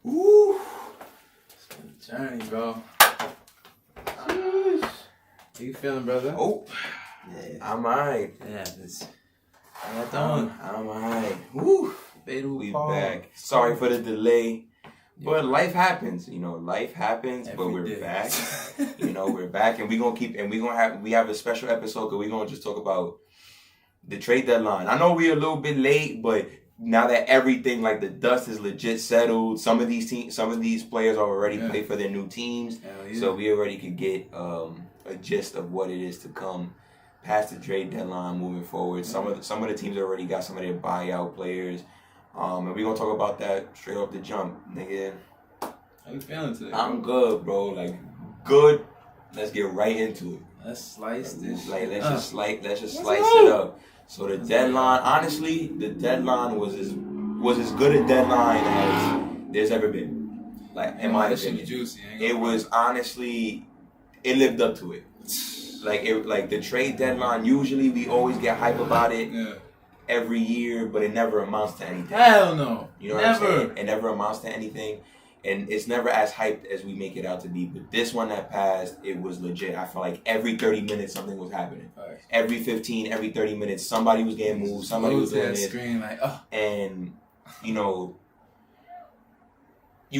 Woo! It's been a journey, bro. How you feeling, brother? Oh, yeah. I'm alright. Yeah, how you doing? I'm alright. Woo! We back. Sorry for the delay, but life happens. Life happens. But we're back. We're back, and we have a special episode because we're gonna just talk about the trade deadline. I know we're a little bit late, but now that everything, like the dust is legit settled, some of these players are already played for their new teams, so we already could get a gist of what it is to come past the trade deadline moving forward. Some of the teams already got some of their buyout players, and we're gonna talk about that straight off the jump, nigga. How you feeling today? I'm good, bro. Like good. Let's get right into it. Let's slice this. Let's just slice it up. So the deadline, honestly, was as good a deadline as there's ever been. Like in my opinion, juicy. It was honestly, it lived up to it. Like the trade deadline. Usually we always get hype about it every year, but it never amounts to anything. Hell no. You know what I'm saying? It never amounts to anything. And it's never as hyped as we make it out to be. But this one that passed, it was legit. I felt like every 30 minutes something was happening. Right. Every 15, every 30 minutes, somebody was getting moved. Somebody was doing this. Screen like, oh. And, you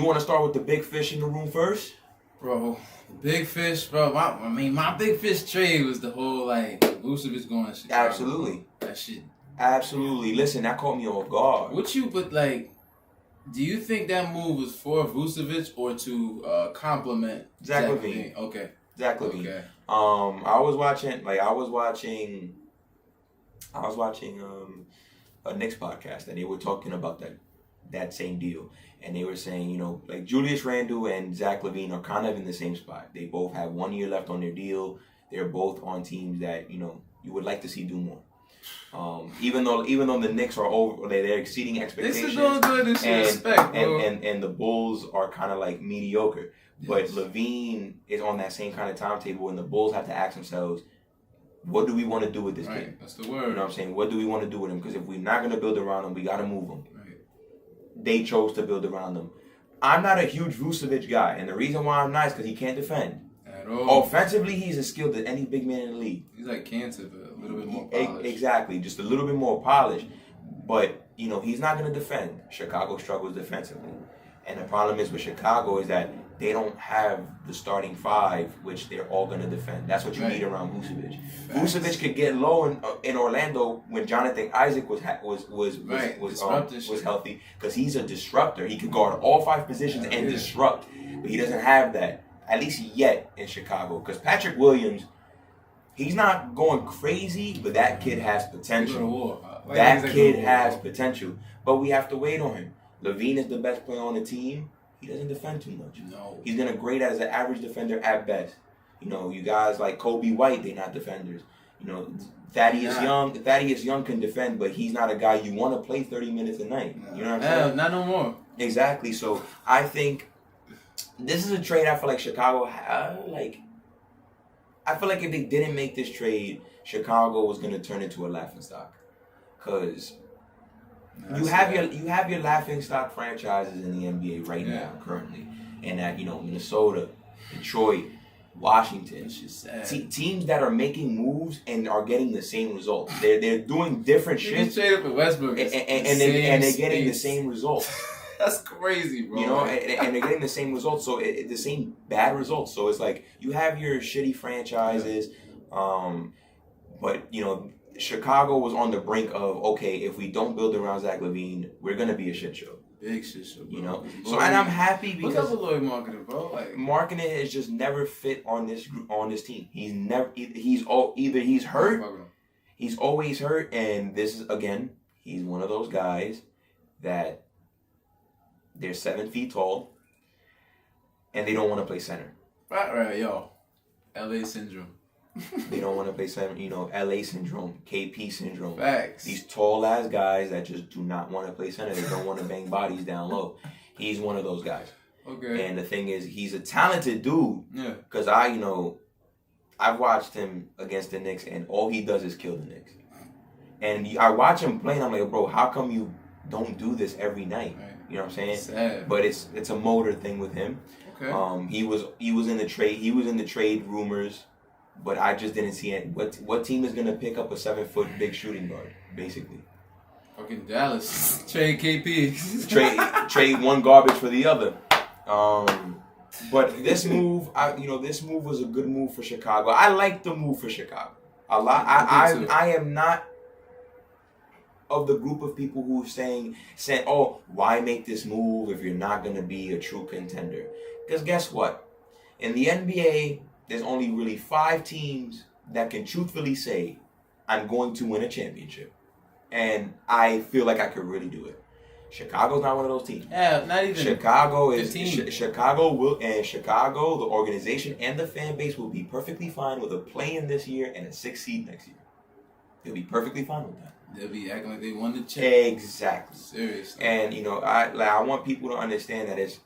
want to start with the big fish in the room first? Bro, big fish, bro. My big fish trade was the whole, Vucevic going to Chicago. Absolutely. That shit. Absolutely. Listen, that caught me off guard. Do you think that move was for Vucevic or to compliment Zach LaVine? Okay. Zach LaVine. Okay. I was watching a Knicks podcast, and they were talking about that same deal, and they were saying, Julius Randle and Zach LaVine are kind of in the same spot. They both have 1 year left on their deal. They're both on teams that you would like to see do more. Even though the Knicks are over, they're exceeding expectations. This is doing good in respect, bro. And the Bulls are kind of like mediocre. Yes. But LaVine is on that same kind of timetable, and the Bulls have to ask themselves, what do we want to do with this kid? That's the word. You know what I'm saying? What do we want to do with him? Because if we're not going to build around him, we got to move him. Right. They chose to build around him. I'm not a huge Vucevic guy, and the reason why I'm not is because he can't defend. At all. Offensively, he's as skilled as any big man in the league. He's like Cantor, but a little bit more polished. Exactly, just a little bit more polished. But, he's not going to defend. Chicago struggles defensively. And the problem is with Chicago is that they don't have the starting five, which they're all going to defend. That's what you need around Vucevic. Vucevic could get low in Orlando when Jonathan Isaac was healthy, because he's a disruptor. He could guard all five positions and disrupt, but he doesn't have that. At least yet in Chicago. Because Patrick Williams, he's not going crazy, but that kid has potential. That kid has potential. But we have to wait on him. LaVine is the best player on the team. He doesn't defend too much. No. He's going to grade as an average defender at best. You guys like Kobe White, they're not defenders. Thaddeus Young can defend, but he's not a guy you want to play 30 minutes a night. You know what I'm saying? Not no more. Exactly. So I think this is a trade I feel like Chicago, I feel like if they didn't make this trade, Chicago was going to turn into a laughingstock. Because you have your laughingstock franchises in the NBA right now, currently. And that, Minnesota, Detroit, Washington. Teams that are making moves and are getting the same results. They're doing different shit. They trade up for Westbrook. And they're getting the same results. That's crazy, bro. And they're getting the same results, so the same bad results. So it's like you have your shitty franchises, but Chicago was on the brink of, okay, if we don't build around Zach LaVine, we're gonna be a shit show. Big shit show, bro. So and I'm happy because what's up with Lloyd marketing, bro? Marketing has just never fit on this team. He's hurt. He's always hurt, and this is again, he's one of those guys that. They're 7 feet tall, and they don't want to play center. Right, yo. LA syndrome. They don't want to play center. LA syndrome, KP syndrome. Facts. These tall-ass guys that just do not want to play center. They don't want to bang bodies down low. He's one of those guys. Okay. And the thing is, he's a talented dude. Yeah. Because I've watched him against the Knicks, and all he does is kill the Knicks. And I watch him play, and I'm like, bro, how come you don't do this every night. Right. You know what I'm saying? Sad. But it's a motor thing with him. Okay. He was in the trade. He was in the trade rumors, but I just didn't see it. What team is gonna pick up a 7-foot big shooting guard? Basically, fucking Dallas. Trade KP. trade one garbage for the other. But this move, this move was a good move for Chicago. I like the move for Chicago a lot. I am not of the group of people who saying, oh, why make this move if you're not going to be a true contender? Because guess what? In the NBA, there's only really 5 teams that can truthfully say, I'm going to win a championship. And I feel like I could really do it. Chicago's not one of those teams. Yeah, not even. Chicago is Chicago, the organization and the fan base will be perfectly fine with a play-in this year and a 6th seed next year. They'll be perfectly fine with that. They'll be acting like they won the championship. Exactly. Seriously. And I want people to understand that it's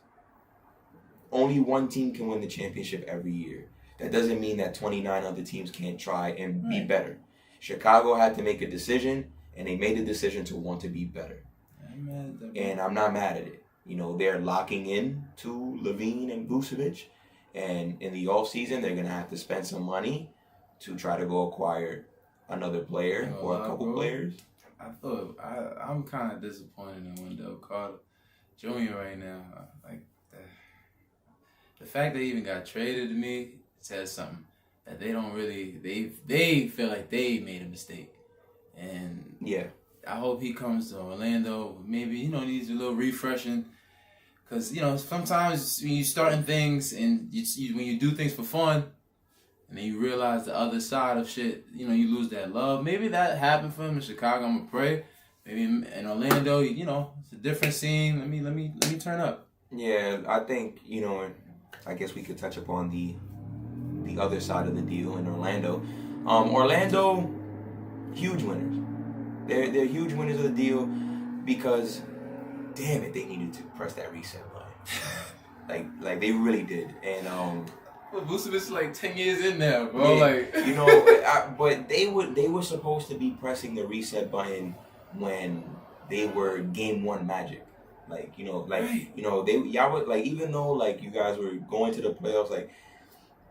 only one team can win the championship every year. That doesn't mean that 29 other teams can't try and be better. Chicago had to make a decision, and they made the decision to want to be better. And I'm not mad at it. They're locking in to Levine and Vucevic, and in the offseason, they're going to have to spend some money to try to go acquire another player or a couple players. I'm kind of disappointed in Wendell Carter Jr. right now. Like the fact they even got traded to me says something that they don't really. They feel like they made a mistake, and yeah. I hope he comes to Orlando. Maybe, needs a little refreshing. Because, sometimes when you're starting things and when you do things for fun and then you realize the other side of shit, you lose that love. Maybe that happened for him in Chicago. I'm going to pray. Maybe in Orlando, it's a different scene. Let me turn up. Yeah, I think, I guess we could touch upon the other side of the deal in Orlando. Orlando, huge winners. They're huge winners of the deal because, damn it, they needed to press that reset button. like they really did. And Vucevic like 10 years in there, bro. Yeah, but they were supposed to be pressing the reset button when they were Game 1 Magic. Right. Y'all were like, even though you guys were going to the playoffs,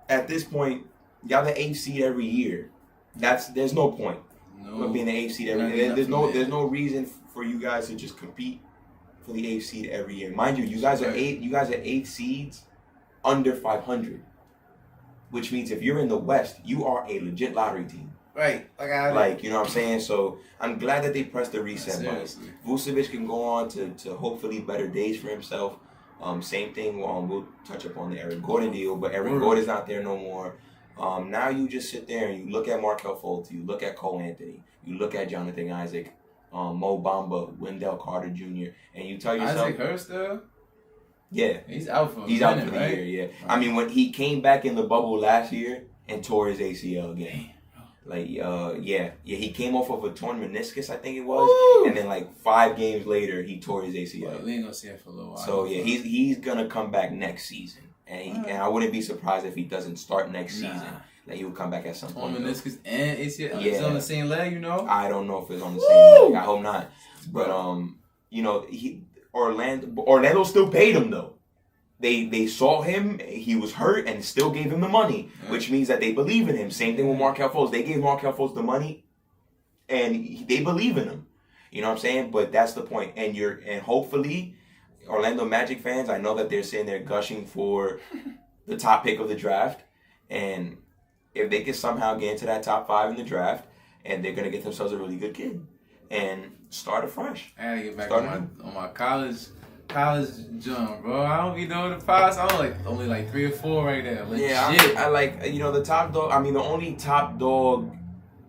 at this point, y'all the 8th seed every year. There's no point. No, being the 8th seed every year. There's no reason for you guys to just compete for the 8th seed every year. Mind you, you guys are 8 seeds under 500, which means if you're in the West, you are a legit lottery team. Right. You know what I'm saying? So I'm glad that they pressed the reset button. Vucevic can go on to hopefully better days for himself. Same thing. We'll touch upon the Eric Gordon deal, but Eric Gordon's not there no more. Now you just sit there and you look at Markelle Fultz, you look at Cole Anthony, you look at Jonathan Isaac, Mo Bamba, Wendell Carter Jr., and you tell yourself, Isaac Hurst still? Yeah, he's out for the year. Yeah, right. I mean when he came back in the bubble last year and tore his ACL again. He came off of a torn meniscus, I think it was. Woo! And then 5 games later he tore his ACL. Well, we ain't gonna see him for a little while. So yeah, he's gonna come back next season. And I wouldn't be surprised if he doesn't start next season. He will come back at some point. Meniscus and ACL. Yeah. It's on the same leg, I don't know if it's on the same leg. I hope not. But Orlando still paid him though. They saw him. He was hurt and still gave him the money, which means that they believe in him. Same thing with Markelle Fultz. They gave Markelle Fultz the money, and they believe in him. You know what I'm saying? But that's the point. And hopefully, Orlando Magic fans, I know that they're sitting there gushing for the top pick of the draft, and if they can somehow get into that top 5 in the draft, and they're gonna get themselves a really good kid and start afresh. I gotta get back on my college jump, bro. I don't be knowing the pass. I'm only 3 or 4 right there. Legit. Yeah, I like the top dog. I mean, the only top dog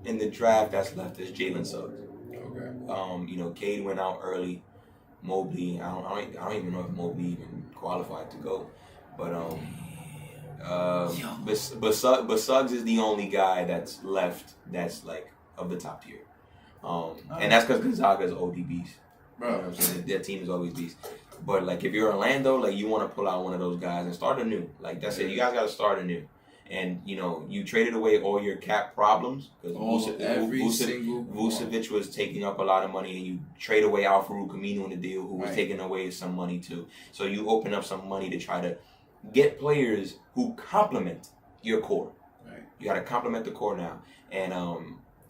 in the draft that's left is Jalen Suggs. Okay. Cade went out early. Mobley, I don't even know if Mobley even qualified to go, but Suggs is the only guy that's left that's of the top tier, and that's because Gonzaga is OD beast. Bro, you know what I'm saying? Their team is always beast. But if you're Orlando, you want to pull out one of those guys and start anew. That's it. You guys got to start anew. and you traded away all your cap problems because Vucevic was taking up a lot of money, and you trade away Al-Farouq Aminu in the deal, who was taking away some money too. So you open up some money to try to get players who complement your core. Right. You got to complement the core now, and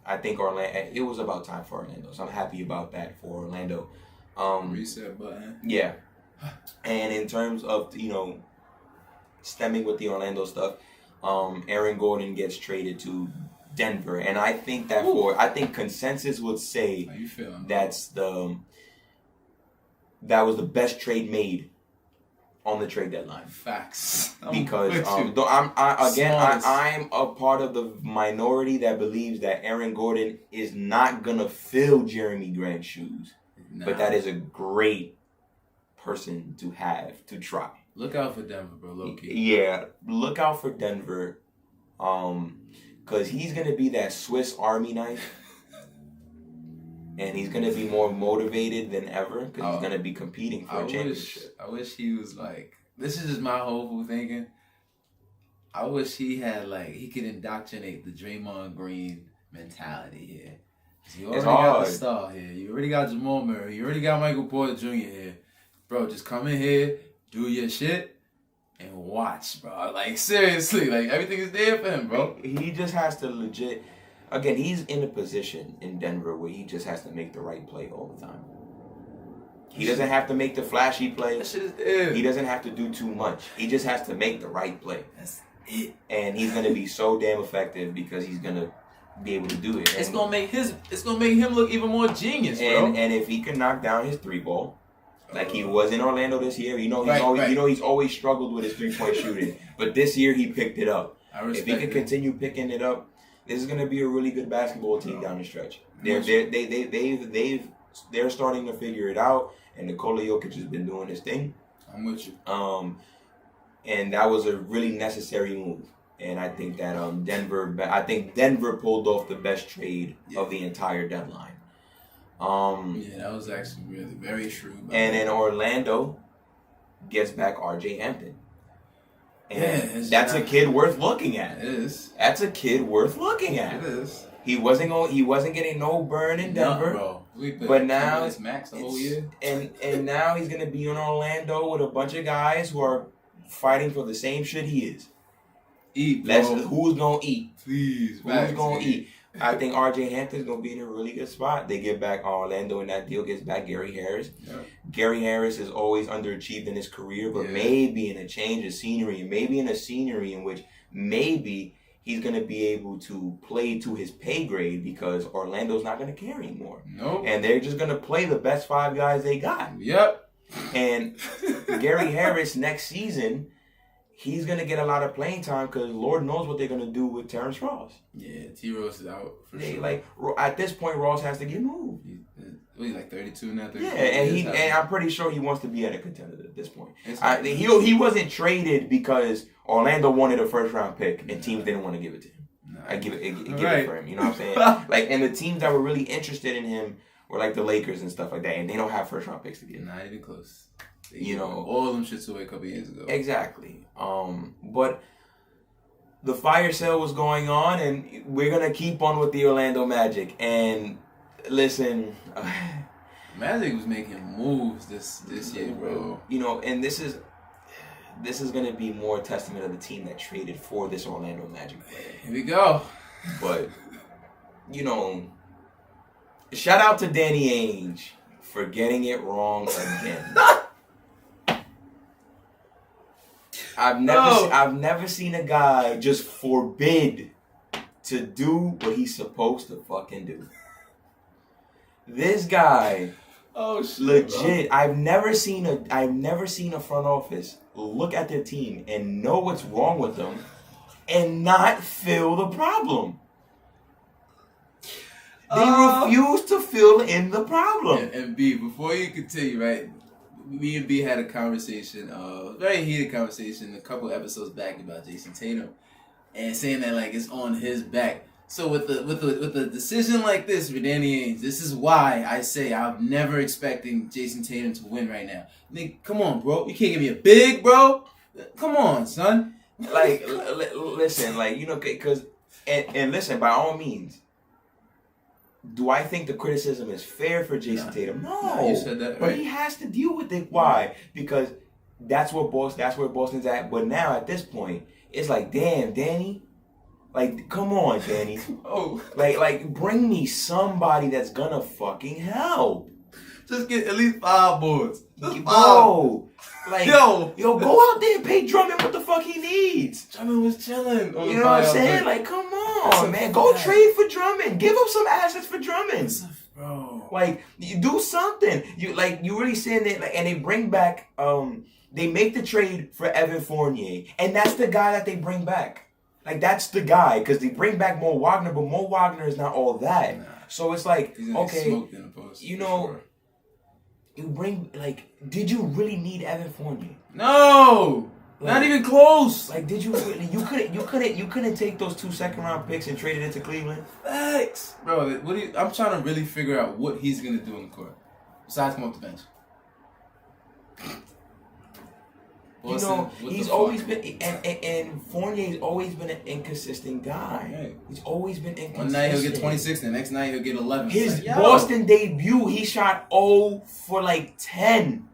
I think it was about time for Orlando. So I'm happy about that for Orlando. Reset button. Yeah. And in terms of, stemming with the Orlando stuff, Aaron Gordon gets traded to Denver. And I think that I think consensus would say that was the best trade made on the trade deadline. Facts. Because I'm a part of the minority that believes that Aaron Gordon is not gonna fill Jeremy Grant's shoes. Nah. But that is a great person to have to try. Look out for Denver, bro. Low-key. Yeah, look out for Denver. Because he's gonna be that Swiss Army knife. And he's going to be more motivated than ever because he's going to be competing for a championship. I wish he was like, this is just my hopeful thinking. I wish he had he could indoctrinate the Draymond Green mentality here. You already got the star here. You already got Jamal Murray. You already got Michael Porter Jr. here. Bro, just come in here, do your shit, and watch, bro. Seriously, everything is there for him, bro. He just has to legit... Again, he's in a position in Denver where he just has to make the right play all the time. He doesn't have to make the flashy play. That shit is there. He doesn't have to do too much. He just has to make the right play. That's it. And he's going to be so damn effective because he's going to be able to do it. It's going to make him look even more genius, bro. And if he can knock down his 3-ball, like he was in Orlando this year, he's always struggled with his 3-point shooting. But this year he picked it up. If he can continue picking it up, this is going to be a really good basketball team down the stretch. They're starting to figure it out, and Nikola Jokic has been doing his thing. I'm with you. And that was a really necessary move. And I think that Denver pulled off the best trade of the entire deadline. That was actually really very shrewd. And then Orlando gets back R.J. Hampton. And that's a kid worth looking at. It is. That's a kid worth looking at. It is. He wasn't getting no burn in Denver. Bro. But now it's max the whole year. And now he's gonna be in Orlando with a bunch of guys who are fighting for the same shit he is. Eat, bro. Who's gonna eat? Please. Who's gonna eat? I think R.J. Hampton's going to be in a really good spot. They get back Orlando, and that deal gets back Gary Harris. Yeah. Gary Harris is always underachieved in his career, but maybe in a change of scenery, and maybe in a scenery in which maybe he's going to be able to play to his pay grade because Orlando's not going to care anymore. Nope. And they're just going to play the best 5 guys they got. Yep. And Gary Harris next season... He's going to get a lot of playing time because Lord knows what they're going to do with Terrence Ross. Yeah, T-Ross is out for sure. At this point, Ross has to get moved. He's 32 now. 34. Yeah, and I'm pretty sure he wants to be at a contender at this point. He wasn't traded because Orlando wanted a first-round pick and teams didn't want to give it to him. I give it for him. You know what I'm saying? And the teams that were really interested in him were the Lakers and stuff like that, and they don't have first-round picks to give. Not even close. All of them shits away a couple years ago. Exactly. But the fire sale was going on, and we're gonna keep on with the Orlando Magic. And listen, Magic was making moves this year, bro. And this is gonna be more a testament of the team that traded for this Orlando Magic player. Here we go. But shout out to Danny Ainge for getting it wrong again. I've never seen a guy just forbid to do what he's supposed to fucking do. This guy, legit. Bro. I've never seen a front office look at their team and know what's wrong with them and not feel the problem. They refuse to fill in the problem. And B, before you continue, right? Me and B had a conversation, very heated conversation, a couple episodes back about Jason Tatum, and saying that it's on his back. So with the decision like this with Danny Ainge, this is why I say I'm never expecting Jason Tatum to win right now. Come on, bro, you can't give me a big, bro. Come on, son. Like, listen, like, you know, because, and listen, by all means, do I think the criticism is fair for Jason Tatum? No. You said that, right? But he has to deal with it. Why? Because that's where Boston's at. But now, at this point, it's like, damn, Danny. Like, come on, Danny. Like, bring me somebody that's gonna fucking help. Just get at least 5 boards. Bro. Like, yo, go out there and pay Drummond what the fuck he needs. Drummond was chilling. You know what I'm saying? Like, come on, man. Go trade for Drummond. Give up some assets for Drummond. Bro. Like, you do something. You really saying that, like, and they bring back, they make the trade for Evan Fournier. And that's the guy that they bring back. Like, that's the guy, because they bring back Mo Wagner, but Mo Wagner is not all that. Nah. So it's like, okay, you know, sure. You bring, like, did you really need Evan Fournier? No! Like, not even close! Like, did you really, you couldn't take those 2 second-round picks and trade it into Cleveland? Thanks! Bro, I'm trying to really figure out what he's going to do on the court, besides come off the bench. You know, he's always been, and Fournier's always been an inconsistent guy. Right. He's always been inconsistent. One night he'll get 26, the next night he'll get 11. His Boston debut, he shot 0 for like 10.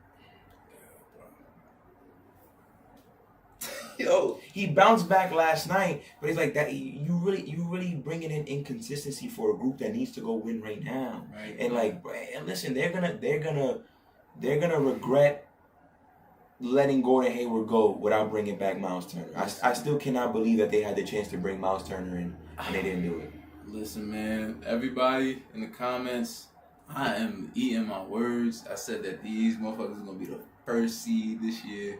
Yo, he bounced back last night, but it's like that. You really bringing in inconsistency for a group that needs to go win right now. Right. And like, and listen, they're gonna regret letting Gordon Hayward go without bringing back Miles Turner. I still cannot believe that they had the chance to bring Miles Turner in and they didn't do it. Listen, man, everybody in the comments, I am eating my words. I said that these motherfuckers are going to be the first seed this year,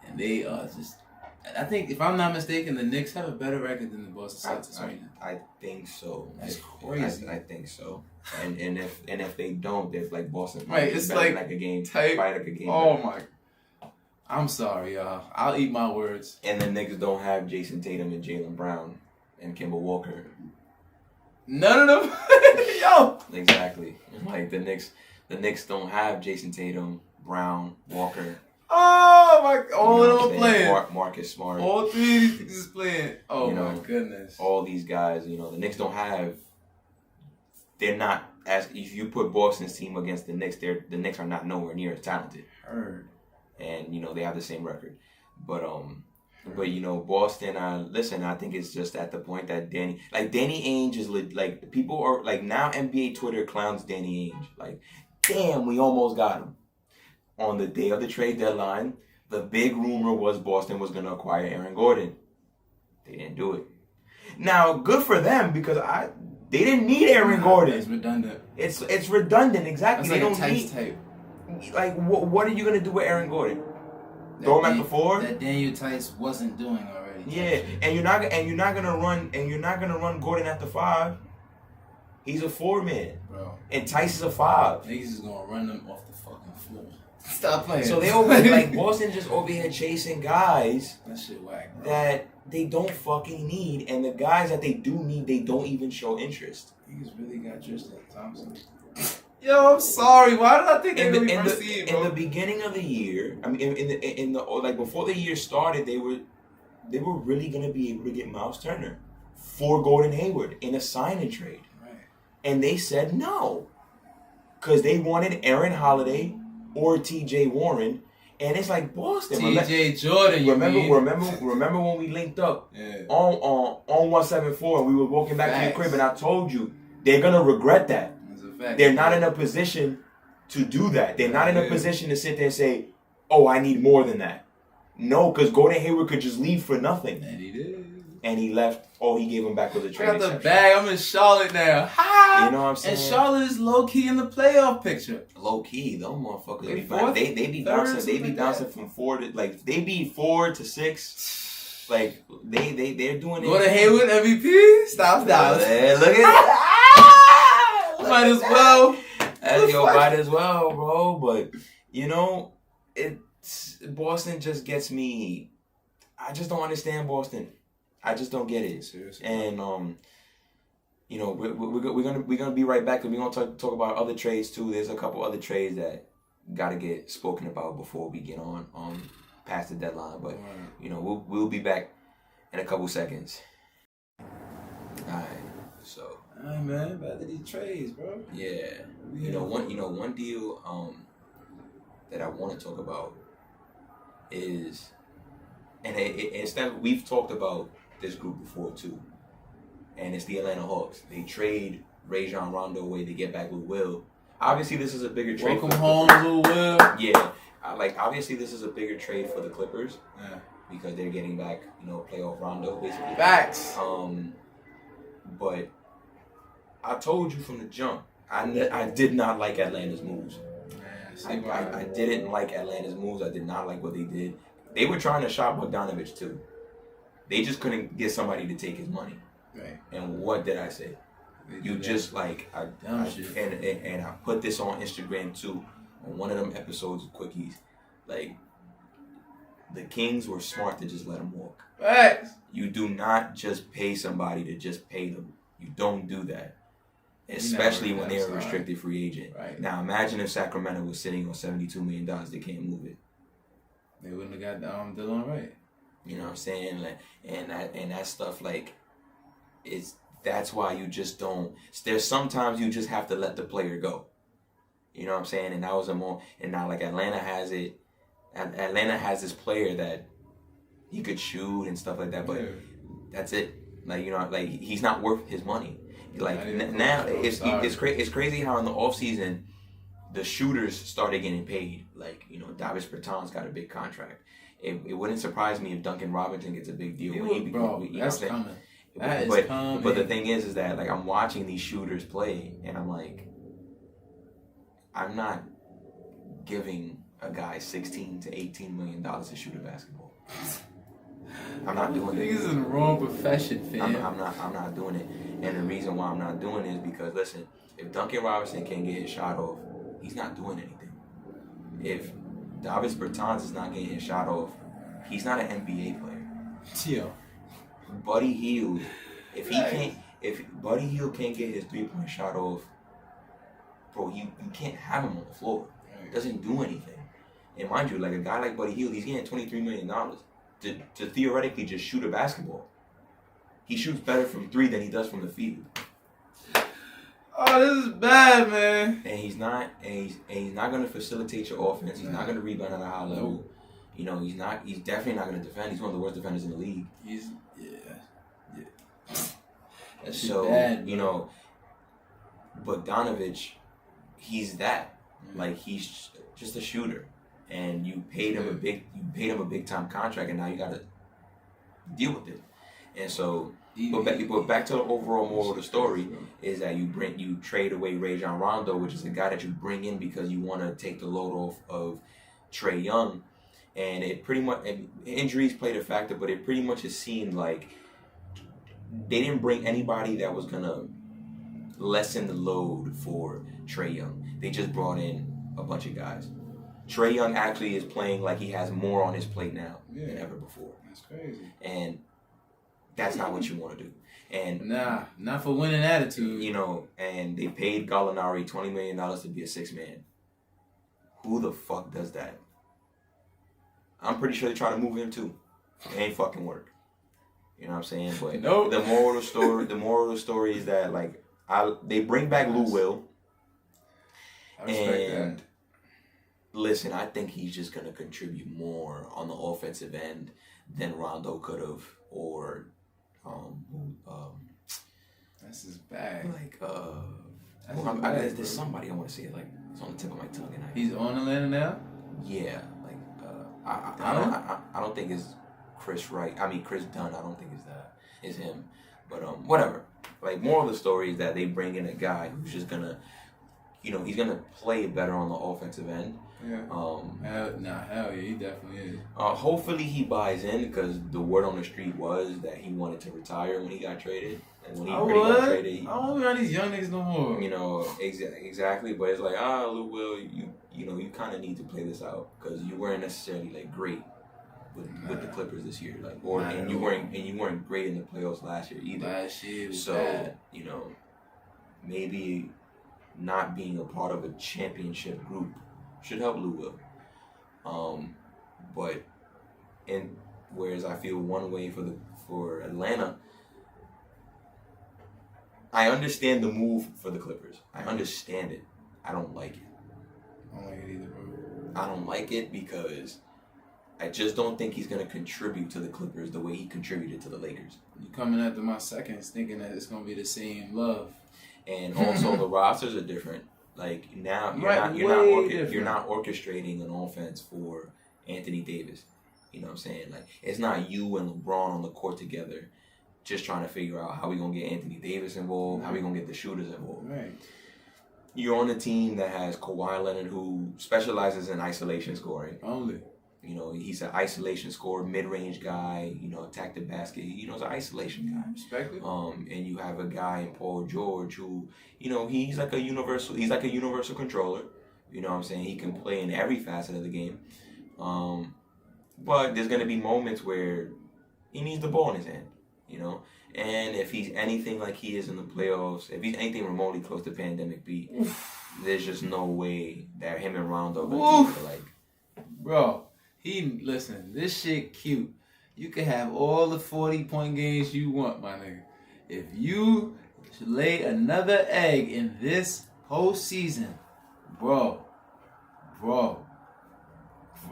and they are just... I think, if I'm not mistaken, the Knicks have a better record than the Boston Celtics right now. I think so. That's crazy. I think so. And if they don't, they're like Boston. Right, it's like a game type. Fight like a game. Oh my. I'm sorry, y'all. I'll eat my words. And the Knicks don't have Jason Tatum and Jaylen Brown and Kemba Walker. None of them. Yo. Exactly. Like the Knicks don't have Jason Tatum, Brown, Walker. Oh my! All of them playing. Marcus Smart. All 3 of these niggas is playing. Oh my goodness! All these guys, the Knicks don't have. They're not as if you put Boston's team against the Knicks. The Knicks are not nowhere near as talented. Heard. And they have the same record, but Boston. Listen, I think it's just at the point that Danny Ainge is like people are like now NBA Twitter clowns Danny Ainge like, damn, we almost got him. On the day of the trade deadline, the big rumor was Boston was going to acquire Aaron Gordon. They didn't do it. Now, good for them because they didn't need Aaron Gordon. It's redundant. It's redundant, exactly. That's they like don't a need type. Like what are you going to do with Aaron Gordon? Throw him at the 4? That Daniel Tice wasn't doing already. Yeah, and you're not gonna run Gordon at the 5. He's a 4-man, bro. And Tice is a 5. Niggas is gonna run them off the fucking floor. Stop playing. So they over like Boston just over here chasing guys that shit whack, bro. That they don't fucking need, and the guys that they do need, they don't even show interest. Niggas really got Tristan Thompson. Yo, I'm sorry. Why did I think they were first seed, bro? In the beginning of the year, I mean, in the like before the year started, they were really gonna be able to get Miles Turner for Gordon Hayward in a sign and trade, right? And they said no, because they wanted Aaron Holiday or T.J. Warren, and it's like Boston. T.J. Jordan. Remember when we linked up on 174 and we were walking back to the crib, and I told you they're gonna regret that. They're not in a position to do that. They're not in a position to sit there and say, oh, I need more than that. No, because Gordon Hayward could just leave for nothing. And he did. And he left. All he gave him back was a trade. I got the bag. I'm in Charlotte now. Ha! You know what I'm saying? And Charlotte is low-key in the playoff picture. Low-key. Those motherfuckers be bouncing. They be bouncing from 4 to, like, they be 4 to 6. Like, they're doing it. Gordon Hayward MVP? Stop. Look at it. Might as well. Might as well, bro. But, Boston just gets me. I just don't understand Boston. I just don't get it. Seriously. And, we're gonna be right back, because we're gonna talk about other trades too. There's a couple other trades that gotta get spoken about before we get on past the deadline. But, we'll be back in a couple seconds. Alright, so. Alright, man, back to these trades, bro. Yeah. One deal that I want to talk about is, and instead we've talked about this group before too, and it's the Atlanta Hawks. They trade Rajon Rondo away to get back Lou Will. Obviously, this is a bigger trade. Welcome home, Lou Will. Yeah, obviously this is a bigger trade for the Clippers. Yeah. Because they're getting back, playoff Rondo basically. Facts. But I told you from the jump, I did not like Atlanta's moves. I didn't like Atlanta's moves. I did not like what they did. They were trying to shop Bogdanovich too. They just couldn't get somebody to take his money. Right. And what did I say? You just I put this on Instagram too, on one of them episodes of Quickies. Like, the Kings were smart to just let him walk. Facts. You do not just pay somebody to just pay them. You don't do that. Especially when they're a restricted free agent. Right. Now imagine if Sacramento was sitting on $72 million, they can't move it. They wouldn't have got Dillon Wright. You know what I'm saying? Like, and that stuff, like, that's why you just don't. There's sometimes you just have to let the player go. You know what I'm saying? And that was and now like Atlanta has it. Atlanta has this player that he could shoot and stuff like that, but that's it. Like, like he's not worth his money. Like now, it's crazy how in the offseason the shooters started getting paid. Like, Davis Bertans got a big contract. It wouldn't surprise me if Duncan Robinson gets a big deal. That's coming. But the thing is that like I'm watching these shooters play, and I'm like, I'm not giving a guy $16 to $18 million to shoot a basketball. I'm not doing it. Niggas in the wrong profession, fam. I'm not doing it. And the reason why I'm not doing it is because, listen, if Duncan Robinson can't get his shot off, he's not doing anything. If Davis Bertans is not getting his shot off, he's not an NBA player. Yo. Buddy Hield, if Buddy Hield can't get his 3-point shot off, bro, you can't have him on the floor. It doesn't do anything. And mind you, like a guy like Buddy Hield, he's getting $23 million to theoretically just shoot a basketball. He shoots better from 3 than he does from the field. Oh, this is bad, man. And he's not going to facilitate your offense. He's not going to rebound at a high level. He's definitely not going to defend. He's one of the worst defenders in the league. That's so bad, Bogdanovich, he's that. Like, he's just a shooter. And you paid him a big time contract, and now you got to deal with it. And so, but back to the overall moral of the story is that you trade away Rajon Rondo, which is a guy that you bring in because you want to take the load off of Trae Young, and it pretty much injuries played a factor, but it pretty much has seemed like they didn't bring anybody that was gonna lessen the load for Trae Young. They just brought in a bunch of guys. Trae Young actually is playing like he has more on his plate now than ever before. That's crazy. And that's not what you want to do. And not for winning attitude. And they paid Gallinari $20 million to be a 6-man. Who the fuck does that? I'm pretty sure they try to move him too. It ain't fucking work. You know what I'm saying? But nope. The moral of the story is that like they bring back Lou Will. I respect that. Listen, I think he's just gonna contribute more on the offensive end than Rondo could have, or that's his bag. Like there's somebody I want to say it, like it's on the tip of my tongue. And he's on Atlanta now. Yeah, like I don't think it's Chris Wright. I mean Chris Dunn. I don't think it's him. But whatever. Like, moral of the story is that they bring in a guy who's just gonna, he's gonna play better on the offensive end. Yeah. Hell yeah, he definitely is. Hopefully he buys in, because the word on the street was that he wanted to retire when he got traded. And when he got traded, I don't want these young niggas no more. Exactly. But it's like, Lou Will, you kind of need to play this out, because you weren't necessarily like great with the Clippers this year, and you weren't great in the playoffs last year either. Last year was so bad. Maybe not being a part of a championship group should help Lou Will. But whereas I feel one way for Atlanta. I understand the move for the Clippers. I understand it. I don't like it. I don't like it either, bro. I don't like it because I just don't think he's going to contribute to the Clippers the way he contributed to the Lakers. You coming after my seconds thinking that it's going to be the same love. And also the rosters are different. Like now you're not orchestrating an offense for Anthony Davis. You know what I'm saying? Like it's not you and LeBron on the court together just trying to figure out how we going to get Anthony Davis involved, how we going to get the shooters involved. Right. You're on a team that has Kawhi Leonard who specializes in isolation scoring. Only. You know, he's an isolation scorer, mid-range guy, you know, attack the basket. You know, he's an isolation guy. Respect it. And you have a guy in Paul George who, you know, he's like a universal controller. You know what I'm saying? He can play in every facet of the game. But there's going to be moments where he needs the ball in his hand, you know? And if he's anything like he is in the playoffs, if he's anything remotely close to pandemic beat, there's just no way that him and Rondo are like... Bro. Listen, this shit cute. You can have all the 40-point games you want, my nigga. If you lay another egg in this postseason, bro. All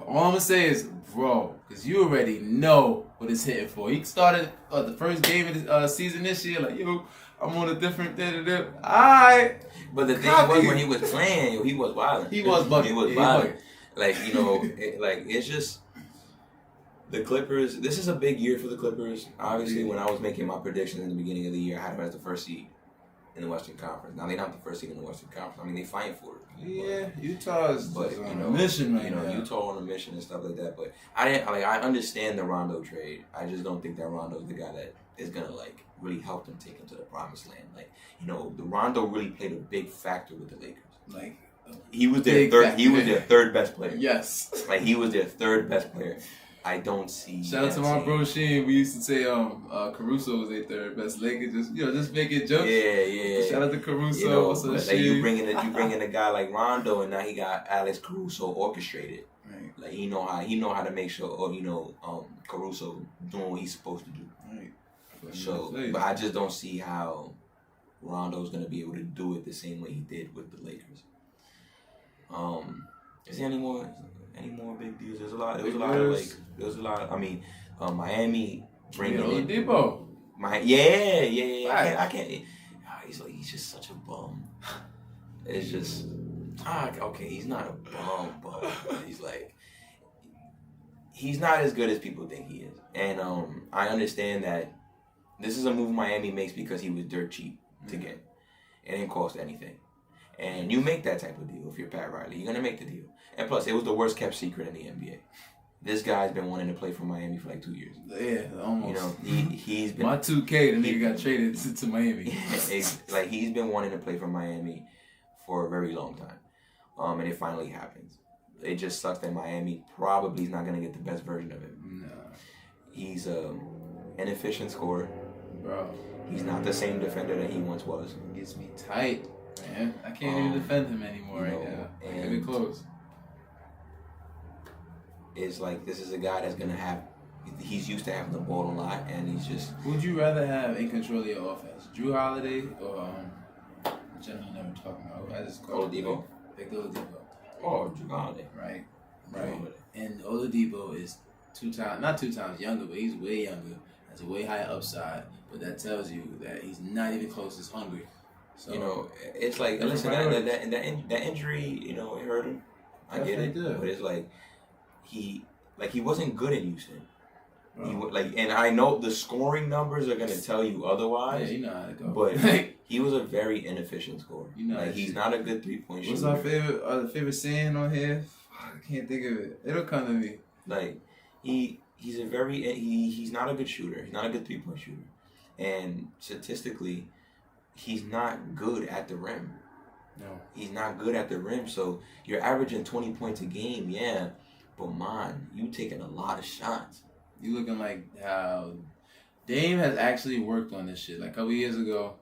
I'm gonna say is, bro, because you already know what it's hitting for. He started the first game of the season this year, like, yo, I'm on a different da-da-da. Alright. But the thing was, when he was playing, yo, he was wilding. He was bugging. He was wilding. Like, you know, it's just the Clippers. This is a big year for the Clippers. Obviously, when I was making my predictions in the beginning of the year, I had them as the first seed in the Western Conference. Now, they're not the first seed in the Western Conference. I mean, they're fighting for it. Yeah, Utah is on a mission right now. Utah on a mission and stuff like that. But I understand the Rondo trade. I just don't think that Rondo's the guy that is going to, like, really help them take them to the promised land. Like, you know, the Rondo really played a big factor with the Lakers. Like, he was their third. He was their third best player. Yes, like he was their third best player. I don't see. Shout out to my bro Sheen. We used to say Caruso was their third best. Lakers just making jokes. Yeah. Shout out to Caruso. You know, like you bring in a guy like Rondo, and now he got Alex Caruso orchestrated. Right. Like he know how to make sure, Caruso doing what he's supposed to do. Right. So, but I just don't see how Rondo's gonna be able to do it the same way he did with the Lakers. Is there any more big deals? There was a lot. I mean, Miami bringing in Oladipo. Yeah. I can't. He's just such a bum. It's just okay. He's not a bum. He's not as good as people think he is. And I understand that this is a move Miami makes because he was dirt cheap to get. It didn't cost anything. And you make that type of deal if you're Pat Riley. You're going to make the deal. And plus, it was the worst kept secret in the NBA. This guy's been wanting to play for Miami for like 2 years. Yeah, almost. You know, he's been... My 2K, the nigga got traded to Miami. Like, he's been wanting to play for Miami for a very long time. And it finally happens. It just sucks that Miami probably is not going to get the best version of him. No. He's an inefficient scorer. Bro. He's not the same defender that he once was. It gets me tight. Man, I can't even defend him anymore right now. I gotta be close. It's like this is a guy that's gonna have. He's used to having the ball a lot, and he's just. Who'd you rather have in control of your offense, Drew Holiday or the gentleman that we're talking about? I just called Oladipo. Victor Oladipo. Oh, Drew Holiday. Right. And Oladipo is not 2 times younger, but he's way younger. Has a way higher upside, but that tells you that he's not even close as hungry. So, you know, it's like, listen, that injury, you know, it hurt him. I get it, but it's like he wasn't good in Houston. And I know the scoring numbers are gonna tell you otherwise. Yeah, you know how to go. But he was a very inefficient scorer. You know, he's not a good 3-point shooter. What's our favorite saying on here? I can't think of it. It'll come to me. Like he's not a good shooter. He's not a good 3-point shooter, and statistically, he's not good at the rim. No. He's not good at the rim, so you're averaging 20 points a game, yeah. But man, you taking a lot of shots. You looking like how Dame has actually worked on this shit. Like a couple years ago,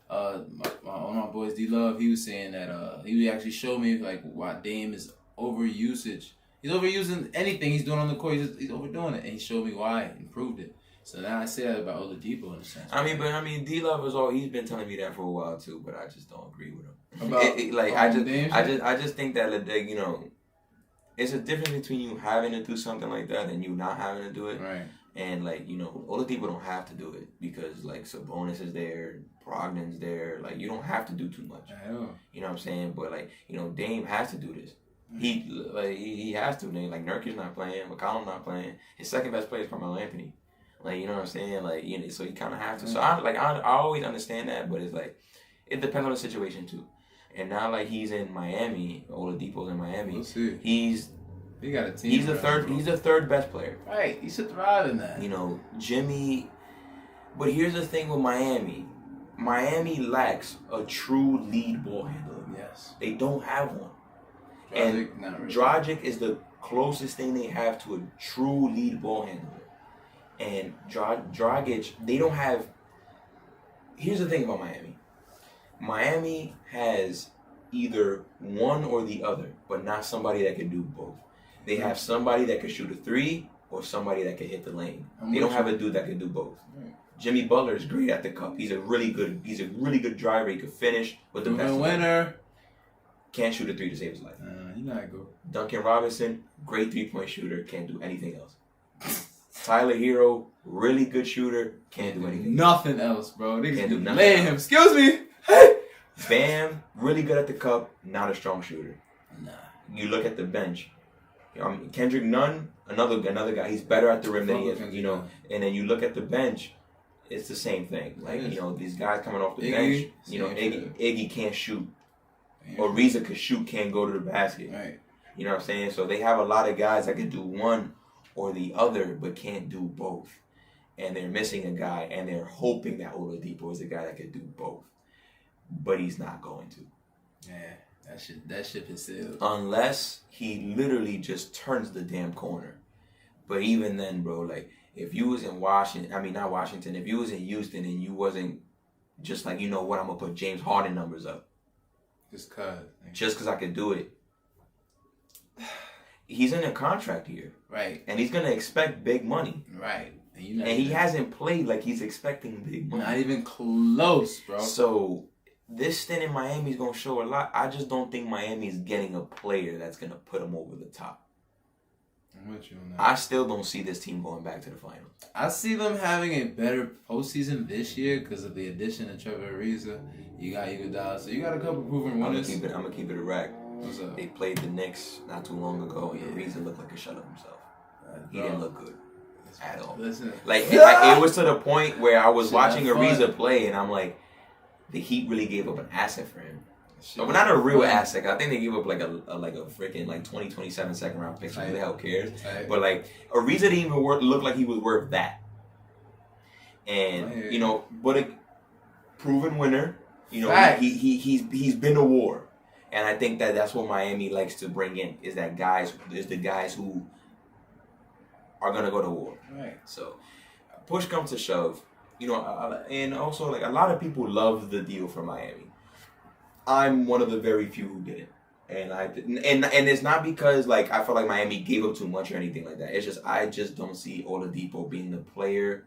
one of my boys, D-Love, he was saying that he actually showed me like why Dame is overusage. He's overusing anything he's doing on the court. He's overdoing it, and he showed me why and proved it. So now I say that about Oladipo in a sense. D-Love is all. He's been telling me that for a while too, but I just don't agree with him. I just think that it's a difference between you having to do something like that and you not having to do it. Right. And Oladipo don't have to do it because Sabonis is there, Brogdon's there. You don't have to do too much. I know. You know what I'm saying? But Dame has to do this. He has to. Nurkic's not playing, McCollum's not playing. His second best player is Carmelo Anthony. You know what I'm saying? So you kind of have to. So I always understand that, but it's it depends on the situation too. And now he's in Miami, Oladipo's in Miami. We'll see. He got a team. He's the third best player. Right. He should thrive in that. Jimmy. But here's the thing with Miami. Miami lacks a true lead ball handler. Yes. They don't have one. Dragic is the closest thing they have to a true lead ball handler. And Dragic, they don't have... Here's the thing about Miami. Miami has either one or the other, but not somebody that can do both. They have somebody that can shoot a three or somebody that can hit the lane. They don't have a dude that can do both. Right. Jimmy Butler is great at the cup. He's a really good driver. He could finish with the best. Winner. Can't shoot a three to save his life. He's not good. Duncan Robinson, great 3-point shooter. Can't do anything else. Tyler Hero, really good shooter. Can't do anything. Nothing else, bro. They can't do nothing. Lay him. Excuse me. Hey. Bam, really good at the cup. Not a strong shooter. Nah. You look at the bench. Kendrick Nunn, another guy. He's better at the rim than he is. And then you look at the bench. It's the same thing. These guys coming off the bench. Iggy can't shoot. Or Ariza could shoot, can't go to the basket. Right. You know what I'm saying? So they have a lot of guys that can do one or the other, but can't do both. And they're missing a guy, and they're hoping that Oladipo is a guy that could do both. But he's not going to. Yeah, that ship is sailed. Unless he literally just turns the damn corner. But even then, bro, if you was in not Washington, if you was in Houston and you wasn't just I'm going to put James Harden numbers up. Just because I could do it. He's in a contract here. Right. And he's going to expect big money. Right. And he hasn't played like he's expecting big money. Not even close, bro. So this stint in Miami is going to show a lot. I just don't think Miami's getting a player that's going to put him over the top. I'm with you on that. I still don't see this team going back to the finals. I see them having a better postseason this year because of the addition of Trevor Ariza. You got Iguodala, so you got a couple proven winners. I'm gonna keep it a rack. What's up? They played the Knicks not too long ago, and Ariza looked like a shut up himself. He didn't look good at all. Listen, it was to the point where I was watching Ariza play, and I'm like, the Heat really gave up an asset for him. But not a real asset. I think they gave up a freaking 2027 second round pick. So who the hell cares? But Ariza didn't even look like he was worth that. And but a proven winner. He's been to war, and I think that's what Miami likes to bring in is the guys who are gonna go to war. Right. So push comes to shove, and also a lot of people love the deal for Miami. I'm one of the very few who didn't. And it's not because I feel like Miami gave up too much or anything like that. It's just I just don't see Oladipo being the player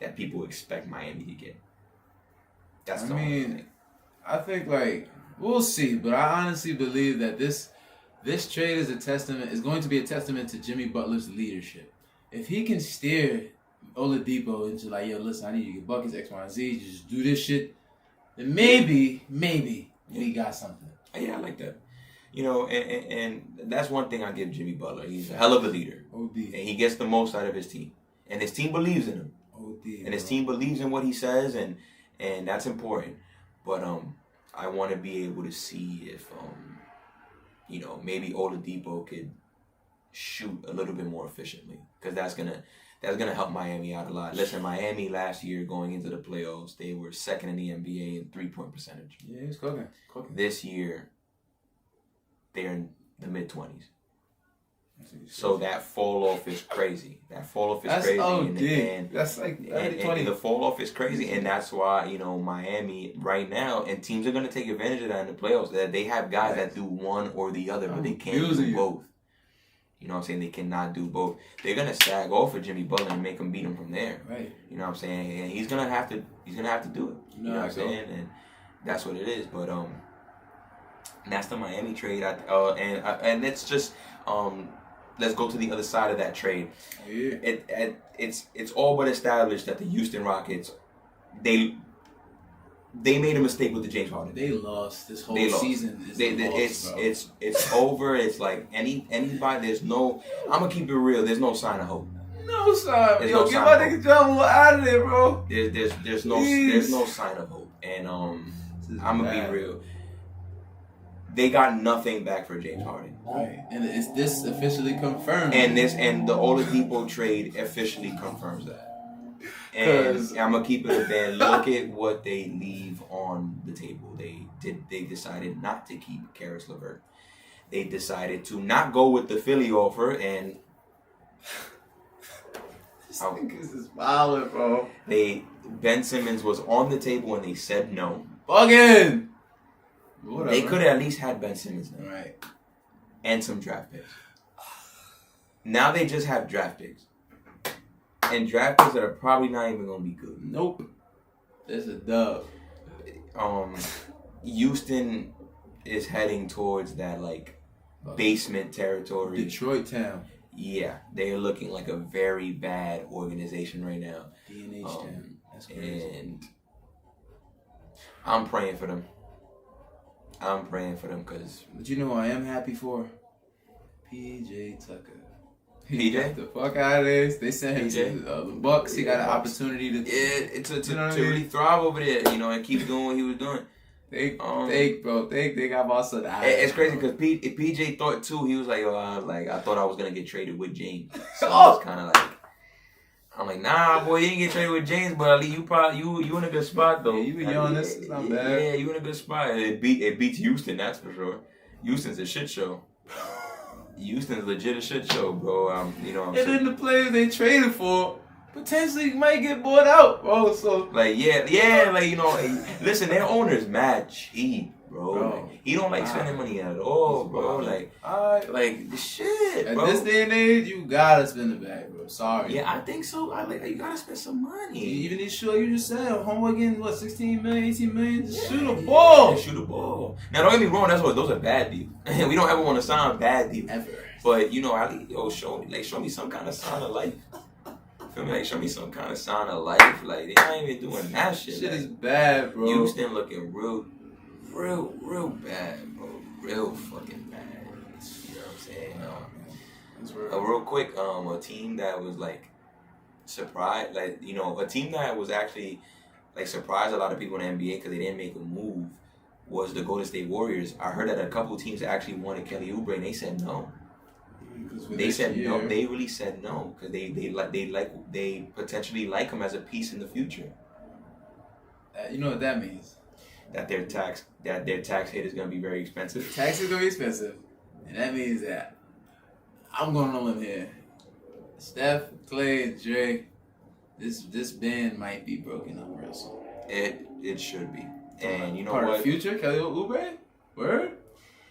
that people expect Miami to get. That's the only thing. I think we'll see, but I honestly believe that this trade is going to be a testament to Jimmy Butler's leadership. If he can steer Oladipo into listen, I need you to get buckets, X, Y, and Z, just do this shit, then maybe we got something. Yeah, I like that. And that's one thing I give Jimmy Butler. He's a hell of a leader. OD. And he gets the most out of his team. And his team believes in him. OD. And his team believes in what he says, and that's important. But I want to be able to see if maybe Oladipo could shoot a little bit more efficiently, because that's gonna help Miami out a lot. Listen, Miami last year going into the playoffs, they were second in the NBA in 3-point percentage. Yeah, he's cooking. This year, they're in the mid-20s. So that fall off is crazy. That's crazy. And that's 20. The fall off is crazy, and that's why Miami right now, and teams are going to take advantage of that in the playoffs. That they have guys that do one or the other, but they can't do both. You know what I'm saying? They cannot do both. They're gonna sag off of Jimmy Butler and make him beat him from there. Right. You know what I'm saying? And he's gonna have to do it. You know what I'm saying? And that's what it is. But that's the Miami trade. And it's just let's go to the other side of that trade. Yeah. It's all but established that the Houston Rockets they made a mistake with the James Harden. They lost this whole season. It's over. It's like anybody. There's no. I'm gonna keep it real. There's no sign of hope. No sign. Yo, get my nigga John out of there, bro. There's no sign of hope. And I'm gonna be real. They got nothing back for James Harden. Right. And is this officially confirmed? And the Oladipo trade officially confirms that. And I'm gonna keep it a band. Look at what they leave on the table. They decided not to keep Karis LeVert. They decided to not go with the Philly offer, and this is violent, bro. Ben Simmons was on the table and they said no. Bugging. Whatever. They could have at least had Ben Simmons now. Right. And some draft picks. Now they just have draft picks. And draft picks that are probably not even going to be good. Nope. There's a dub. Houston is heading towards that, like, basement territory. Detroit town. Yeah. They're looking like a very bad organization right now. DNH town. That's crazy. And I'm praying for them. Because... But you know who I am happy for? PJ Tucker. PJ? Get the fuck out of this. They sent him to the Bucks. He got an opportunity to... Yeah, to really thrive over there, and keep doing what he was doing. They got boss of the eye. It's crazy because PJ thought, too, he was like, I thought I was going to get traded with James. So I was kind of like... I'm like, nah, boy, you didn't get traded with James, but at least you in a good spot though. Yeah, you been on this. It's not bad. Yeah, you in a good spot. It beats Houston, that's for sure. Houston's a shit show. Houston's legit a shit show, bro. You know what I'm saying? And then the players they traded for potentially might get bought out, bro. So like listen, their owner's mad cheap, bro. Like, he don't like spending money at all, bro. Like shit, at bro. this day and age, you gotta spend the bag, bro. Sorry. Yeah, I think so. You gotta spend some money. Even this show you just said, Homeboy getting 16 million, 18 million. Just shoot a ball. Shoot a ball. Now don't get me wrong, those are bad deals. We don't ever want to sign bad deals. Ever. But show me some kind of sign of life. Feel me? Like, show me some kind of sign of life. Like, they not even doing that shit. Shit like, is bad, bro. Houston looking real bad, bro. Real fucking bad. You know what I'm saying? Real quick, a team that was, like, surprised, like, a team that was actually, like, surprised a lot of people in the NBA because they didn't make a move was the Golden State Warriors. I heard that a couple teams actually wanted Kelly Oubre, and they said no. They said no. They really said no because they potentially like him as a piece in the future. You know what that means? That their tax hit is gonna be very expensive. Tax is gonna be expensive, and that means that I'm going on a limb here. Steph, Clay, Dre, this band might be broken up real soon. It should be, and you know part what? Of the future, Kelly Oubre, word.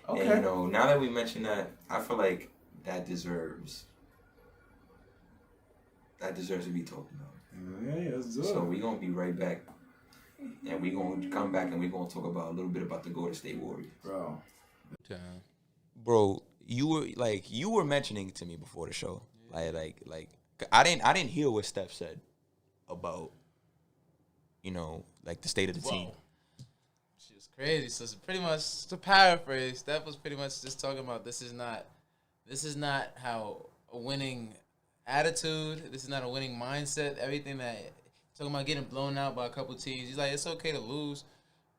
Okay. And now that we mentioned that, I feel like that deserves to be talked about. Yeah, that's good. So we're gonna be right back, and we're gonna come back and we're gonna talk about a little bit about the Golden State Warriors, bro. You were mentioning it to me before the show, like I didn't hear what Steph said about like the state of the team. She was crazy. So it's pretty much to paraphrase, Steph was pretty much just talking about this is not how a winning attitude. This is not a winning mindset. Everything that talking about getting blown out by a couple teams. He's like, it's okay to lose,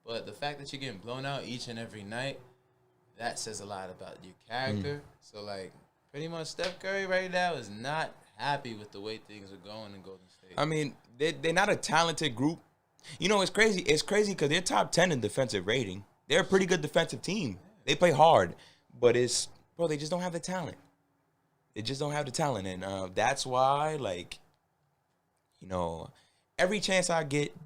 but the fact that you're getting blown out each and every night, that says a lot about your character. So like, pretty much Steph Curry right now is not happy with the way things are going in Golden State. I mean, they're not a talented group. It's crazy. It's crazy because they're top 10 in defensive rating. They're a pretty good defensive team. They play hard, but they just don't have the talent. They just don't have the talent, and that's why, every chance I get,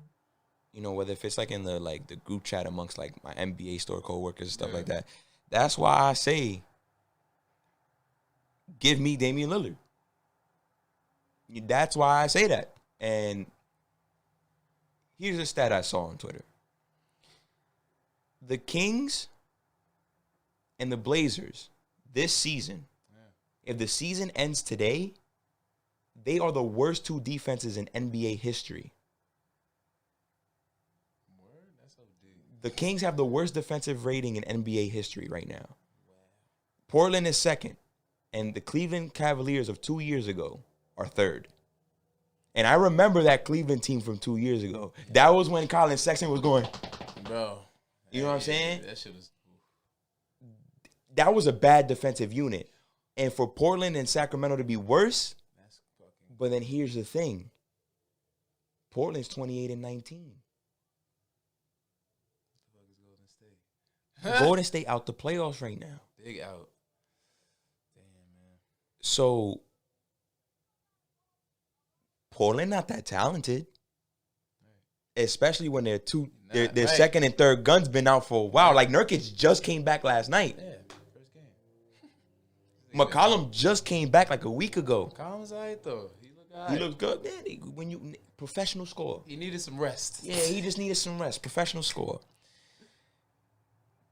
whether if it's like in the group chat amongst like my NBA store coworkers and stuff like that, that's why I say give me Damian Lillard. That's why I say that. And here's a stat I saw on Twitter. The Kings and the Blazers this season, if the season ends today, they are the worst two defenses in NBA history. The Kings have the worst defensive rating in NBA history right now. Portland is second, and the Cleveland Cavaliers of 2 years ago are third. And I remember that Cleveland team from 2 years ago. That was when Colin Sexton was going, bro. You know what I'm saying? That shit was. That was a bad defensive unit. And for Portland and Sacramento to be worse, but then here's the thing. Portland's 28-19. Golden State out the playoffs right now. Big out. Damn, man. So, Portland not that talented. Right. Especially when their second and third guns been out for a while. Right. Like Nurkic just came back last night. Yeah, first game. McCollum just came back like a week ago. McCollum's all right, though. He looks good. Man, when you professional scorer. He needed some rest. Yeah, he just needed some rest. Professional scorer.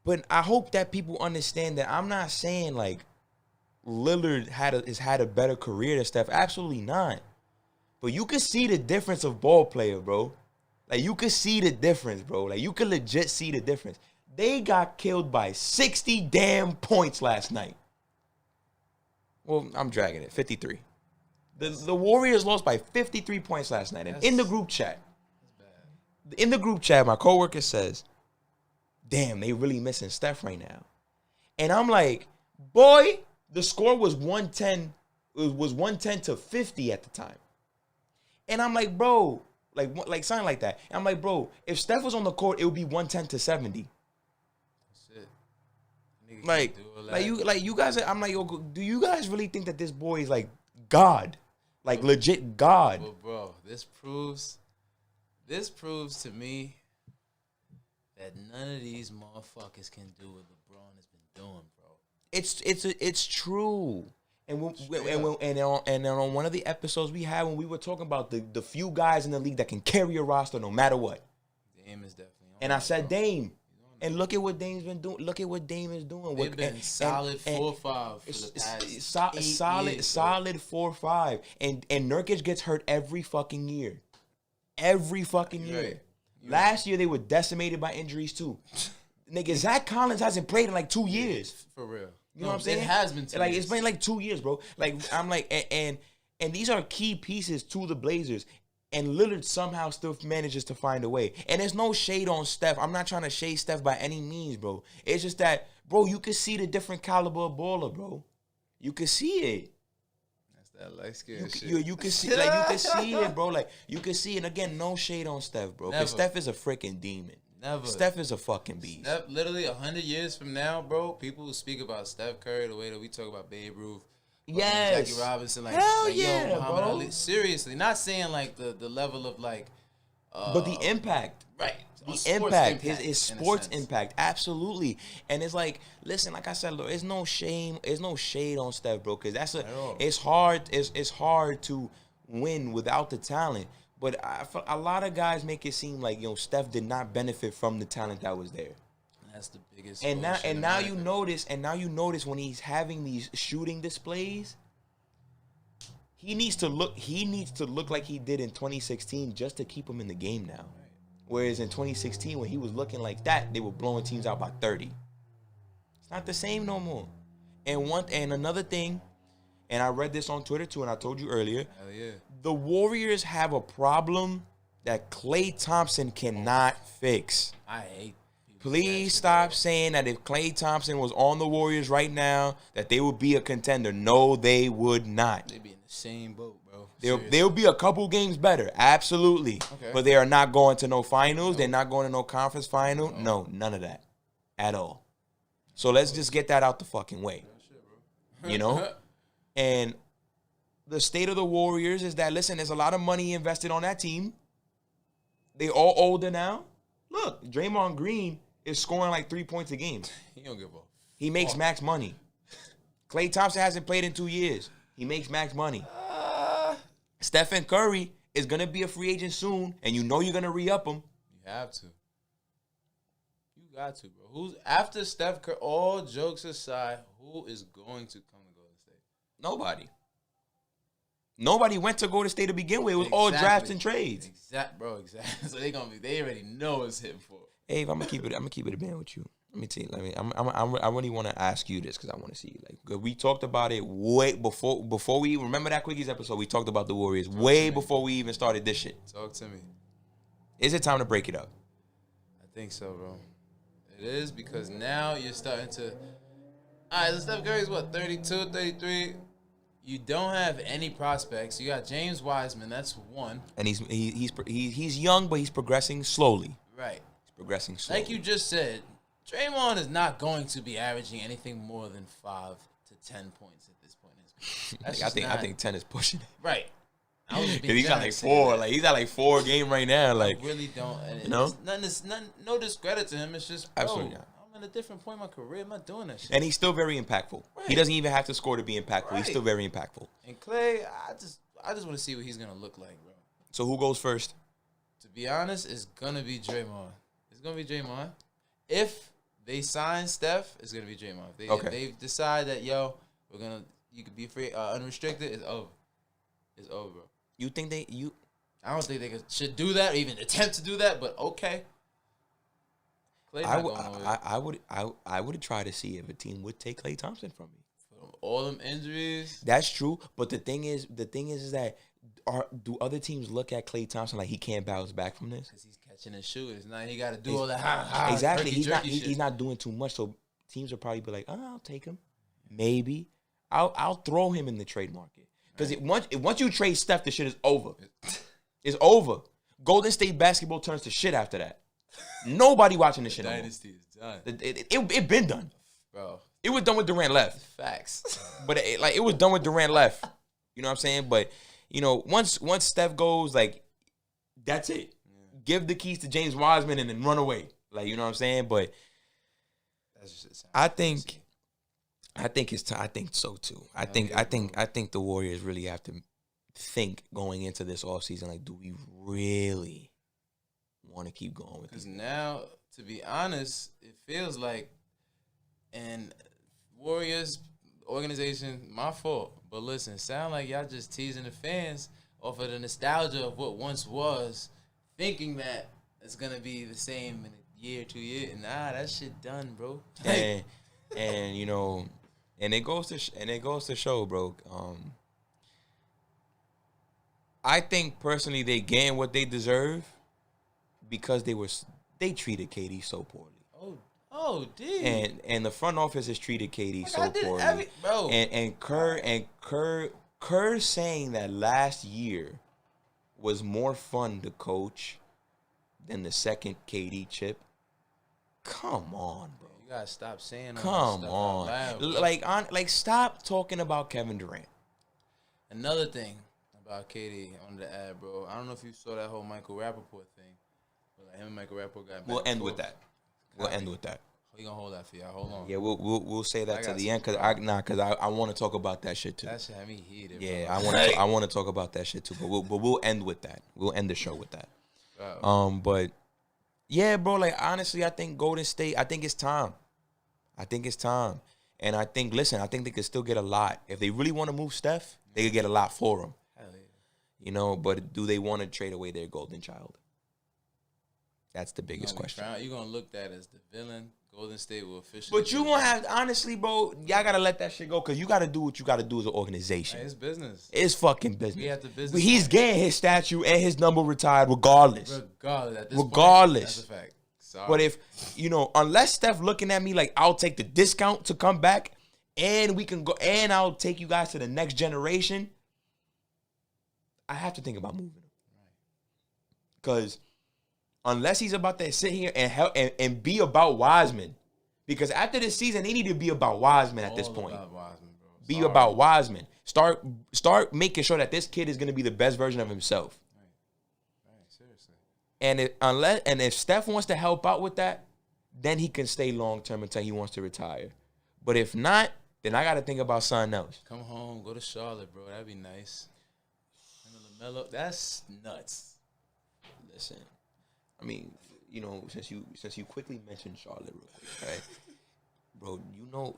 But I hope that people understand that I'm not saying like Lillard has had a better career than Steph. Absolutely not. But you can see the difference of ball player, bro. Like you can see the difference, bro. Like you can legit see the difference. They got killed by 60 damn points last night. Well, I'm dragging it. 53. The Warriors lost by 53 points last night. And in the group chat, my coworker says, damn, they really missing Steph right now. And I'm like, boy, the score was 110. It was 110 to 50 at the time. And I'm like, bro, like something like that. And I'm like, bro, if Steph was on the court, it would be 110 to 70. Like you guys, I'm like, yo, do you guys really think that this boy is like God? Like legit God? Well, bro, this proves to me that none of these motherfuckers can do what LeBron has been doing, bro. It's true. And on one of the episodes we had when we were talking about the few guys in the league that can carry a roster no matter what. Dame is definitely on. And I said Dame. And look at what Dame's been doing. Look at what Dame is doing. They've been solid 4-5 for the past solid 4-5. And Nurkic gets hurt every fucking year. Every fucking year. Right. Last year they were decimated by injuries too. Nigga, Zach Collins hasn't played in like 2 years. For real. You know what I'm saying? It has been 2 years. It's been like 2 years, bro. Like I'm like, and these are key pieces to the Blazers. And Lillard somehow still manages to find a way. And there's no shade on Steph. I'm not trying to shade Steph by any means, bro. It's just that, bro, you can see the different caliber of baller, bro. You can see it. That's that light skin shit. You can see, like, you can see it, bro. Like, you can see it. And again, no shade on Steph, bro. Because Steph is a freaking demon. Never. Steph is a fucking beast. Steph, literally 100 years from now, bro, people will speak about Steph Curry the way that we talk about Babe Ruth. Yes. Jackie Robinson, Hell yeah, yo, Muhammad bro. Ali. Seriously, not saying like the level of like, but the impact, right? The impact, his sports impact, absolutely. And it's like, listen, like I said, look, there's no shame, there's no shade on Steph, bro, because it's hard to win without the talent. But a lot of guys make it seem like Steph did not benefit from the talent that was there. That's the biggest. And now you notice when he's having these shooting displays, he needs to look like he did in 2016 just to keep him in the game now. Right. Whereas in 2016 when he was looking like that, they were blowing teams out by 30. It's not the same no more. And another thing, and I read this on Twitter too, and I told you earlier. Hell yeah. The Warriors have a problem that Klay Thompson cannot fix. I hate. Please stop saying that if Klay Thompson was on the Warriors right now, that they would be a contender. No, they would not. They'd be in the same boat, bro. They'll be a couple games better, absolutely. Okay. But they are not going to no finals. No. They're not going to no conference final. No, none of that at all. So let's just get that out the fucking way. You know? And the state of the Warriors is that, listen, there's a lot of money invested on that team. They all older now. Look, Draymond Green is scoring like 3 points a game. He don't give a He makes max money. Klay Thompson hasn't played in 2 years. He makes max money. Stephen Curry is going to be a free agent soon, and you know you're going to re-up him. You have to. You got to, bro. Who's after Steph Curry? All jokes aside, who is going to come to Golden State? Nobody. Nobody went to Golden State to begin with. It was all drafts and trades. Exactly. So they already know it's hit for. Hey, I'm gonna keep it a band with you. Let me tell you. I really want to ask you this because I want to see. Like, we talked about it way before we remember that Quickies episode. We talked about the Warriors way before we even started this shit. Talk to me. Is it time to break it up? I think so, bro. It is because now you're starting to. All right, Steph Curry's what 32, 33. You don't have any prospects. You got James Wiseman. That's one. And he's young, but he's progressing slowly. Right. He's progressing slowly. Like you just said, Draymond is not going to be averaging anything more than 5 to 10 points at this point in his career. I think 10 is pushing it. Right. Because he's got like 4. Like he's got like 4 a game right now. Like I really don't. And no discredit to him. It's just absolutely not. I'm at a different point in my career. I'm not doing that shit. And he's still very impactful. Right. He doesn't even have to score to be impactful. Right. He's still very impactful. And Klay, I just want to see what he's gonna look like, bro. So who goes first? To be honest, it's gonna be Draymond. It's gonna be Draymond. If they sign Steph, it's gonna be Draymond. If they decide that you could be free, unrestricted, it's over. It's over, bro. You think I don't think they should do that or even attempt to do that, but okay. I would try to see if a team would take Klay Thompson from me. All them injuries. That's true, but the thing is that do other teams look at Klay Thompson like he can't bounce back from this? Because he's catching and shooting. It's not he got to do all that. Exactly. He's not doing too much, so teams will probably be like, I'll take him. Maybe I'll throw him in the trade market because once you trade Steph, the shit is over. It's over. Golden State basketball turns to shit after that. Nobody watching this shit anymore. Dynasty is done. It been done, bro. It was done with Durant left. Facts. But it was done with Durant left. You know what I'm saying? But once Steph goes, like, that's it. Yeah. Give the keys to James Wiseman and then run away. Like, you know what I'm saying? But that's just I think it's time. I think so too. I think the Warriors really have to think going into this offseason, like, do we really want to keep going with this? Because now, to be honest, it feels like, and Warriors organization, my fault. But listen, sound like y'all just teasing the fans off of the nostalgia of what once was, thinking that it's gonna be the same in a year, 2 years. Nah, that shit done, bro. And it goes to show, bro. I think personally they gained what they deserve because they treated KD so poorly. Oh, dude. And the front office has treated KD so poorly. Bro. And Kerr saying that last year was more fun to coach than the second KD chip. Come on, bro. You gotta stop saying that. Come on. Loud, stop talking about Kevin Durant. Another thing about KD I wanted to add, bro. I don't know if you saw that whole Michael Rappaport thing. But him and Michael Rappaport got. We'll end with that. We gonna hold that for y'all. Hold on. Yeah, we'll say that to the end because I want to talk about that shit too. That shit had me heated. Yeah, bro. I want to talk about that shit too. But we'll end with that. We'll end the show with that. But yeah, bro. Like honestly, I think Golden State. I think it's time. And I think they could still get a lot if they really want to move Steph. They could get a lot for him. Hell yeah. But do they want to trade away their golden child? That's the biggest question. You're going to look at as the villain. Golden State will officially. But you won't have, honestly, bro, y'all got to let that shit go because you got to do what you got to do as an organization. It's business. It's fucking business. We have the business. He's getting his statue and his number retired regardless. At this point, that's a fact. Sorry. But if, unless Steph looking at me like I'll take the discount to come back and we can go and I'll take you guys to the next generation, I have to think about moving him. Because unless he's about to sit here and help and be about Wiseman. Because after this season, they need to be about Wiseman at this point. About Wiseman, bro. Be about Wiseman. Start making sure that this kid is going to be the best version of himself. Right, seriously. And if Steph wants to help out with that, then he can stay long term until he wants to retire. But if not, then I got to think about something else. Come home, go to Charlotte, bro. That'd be nice. And LaMelo, that's nuts. Listen, I mean, since you quickly mentioned Charlotte real quick, right? Bro,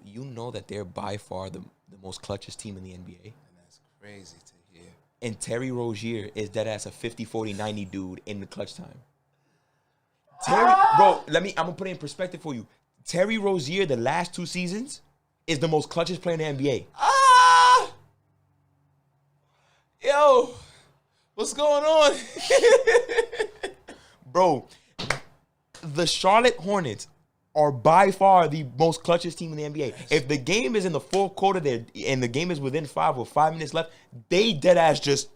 you know that they're by far the most clutchest team in the NBA. And that's crazy to hear. And Terry Rozier is dead ass a 50, 40, 90 dude in the clutch time. Bro, I'm gonna put it in perspective for you. Terry Rozier, the last 2 seasons, is the most clutchest player in the NBA. Yo, what's going on? Bro, the Charlotte Hornets are by far the most clutchest team in the NBA. If the game is in the fourth quarter there and the game is within 5 or 5 minutes left, they dead ass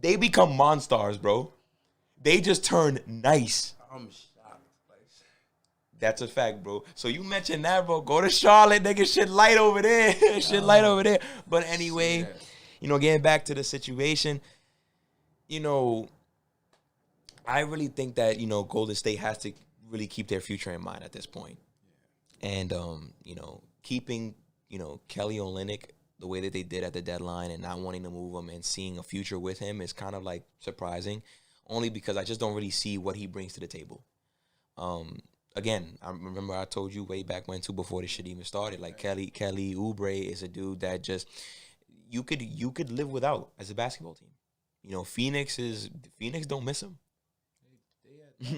they become monsters, bro. They just turn nice. I'm shocked. That's a fact, bro. So you mentioned that, bro. Go to Charlotte, nigga. Shit light over there. Light over there. But anyway, getting back to the situation, I really think that, Golden State has to really keep their future in mind at this point. And, keeping, Kelly Olynyk the way that they did at the deadline and not wanting to move him and seeing a future with him is kind of, like, surprising. Only because I just don't really see what he brings to the table. Again, I remember I told you way back when, too, before this shit even started. Like, Kelly Oubre is a dude that just you could live without as a basketball team. Phoenix don't miss him.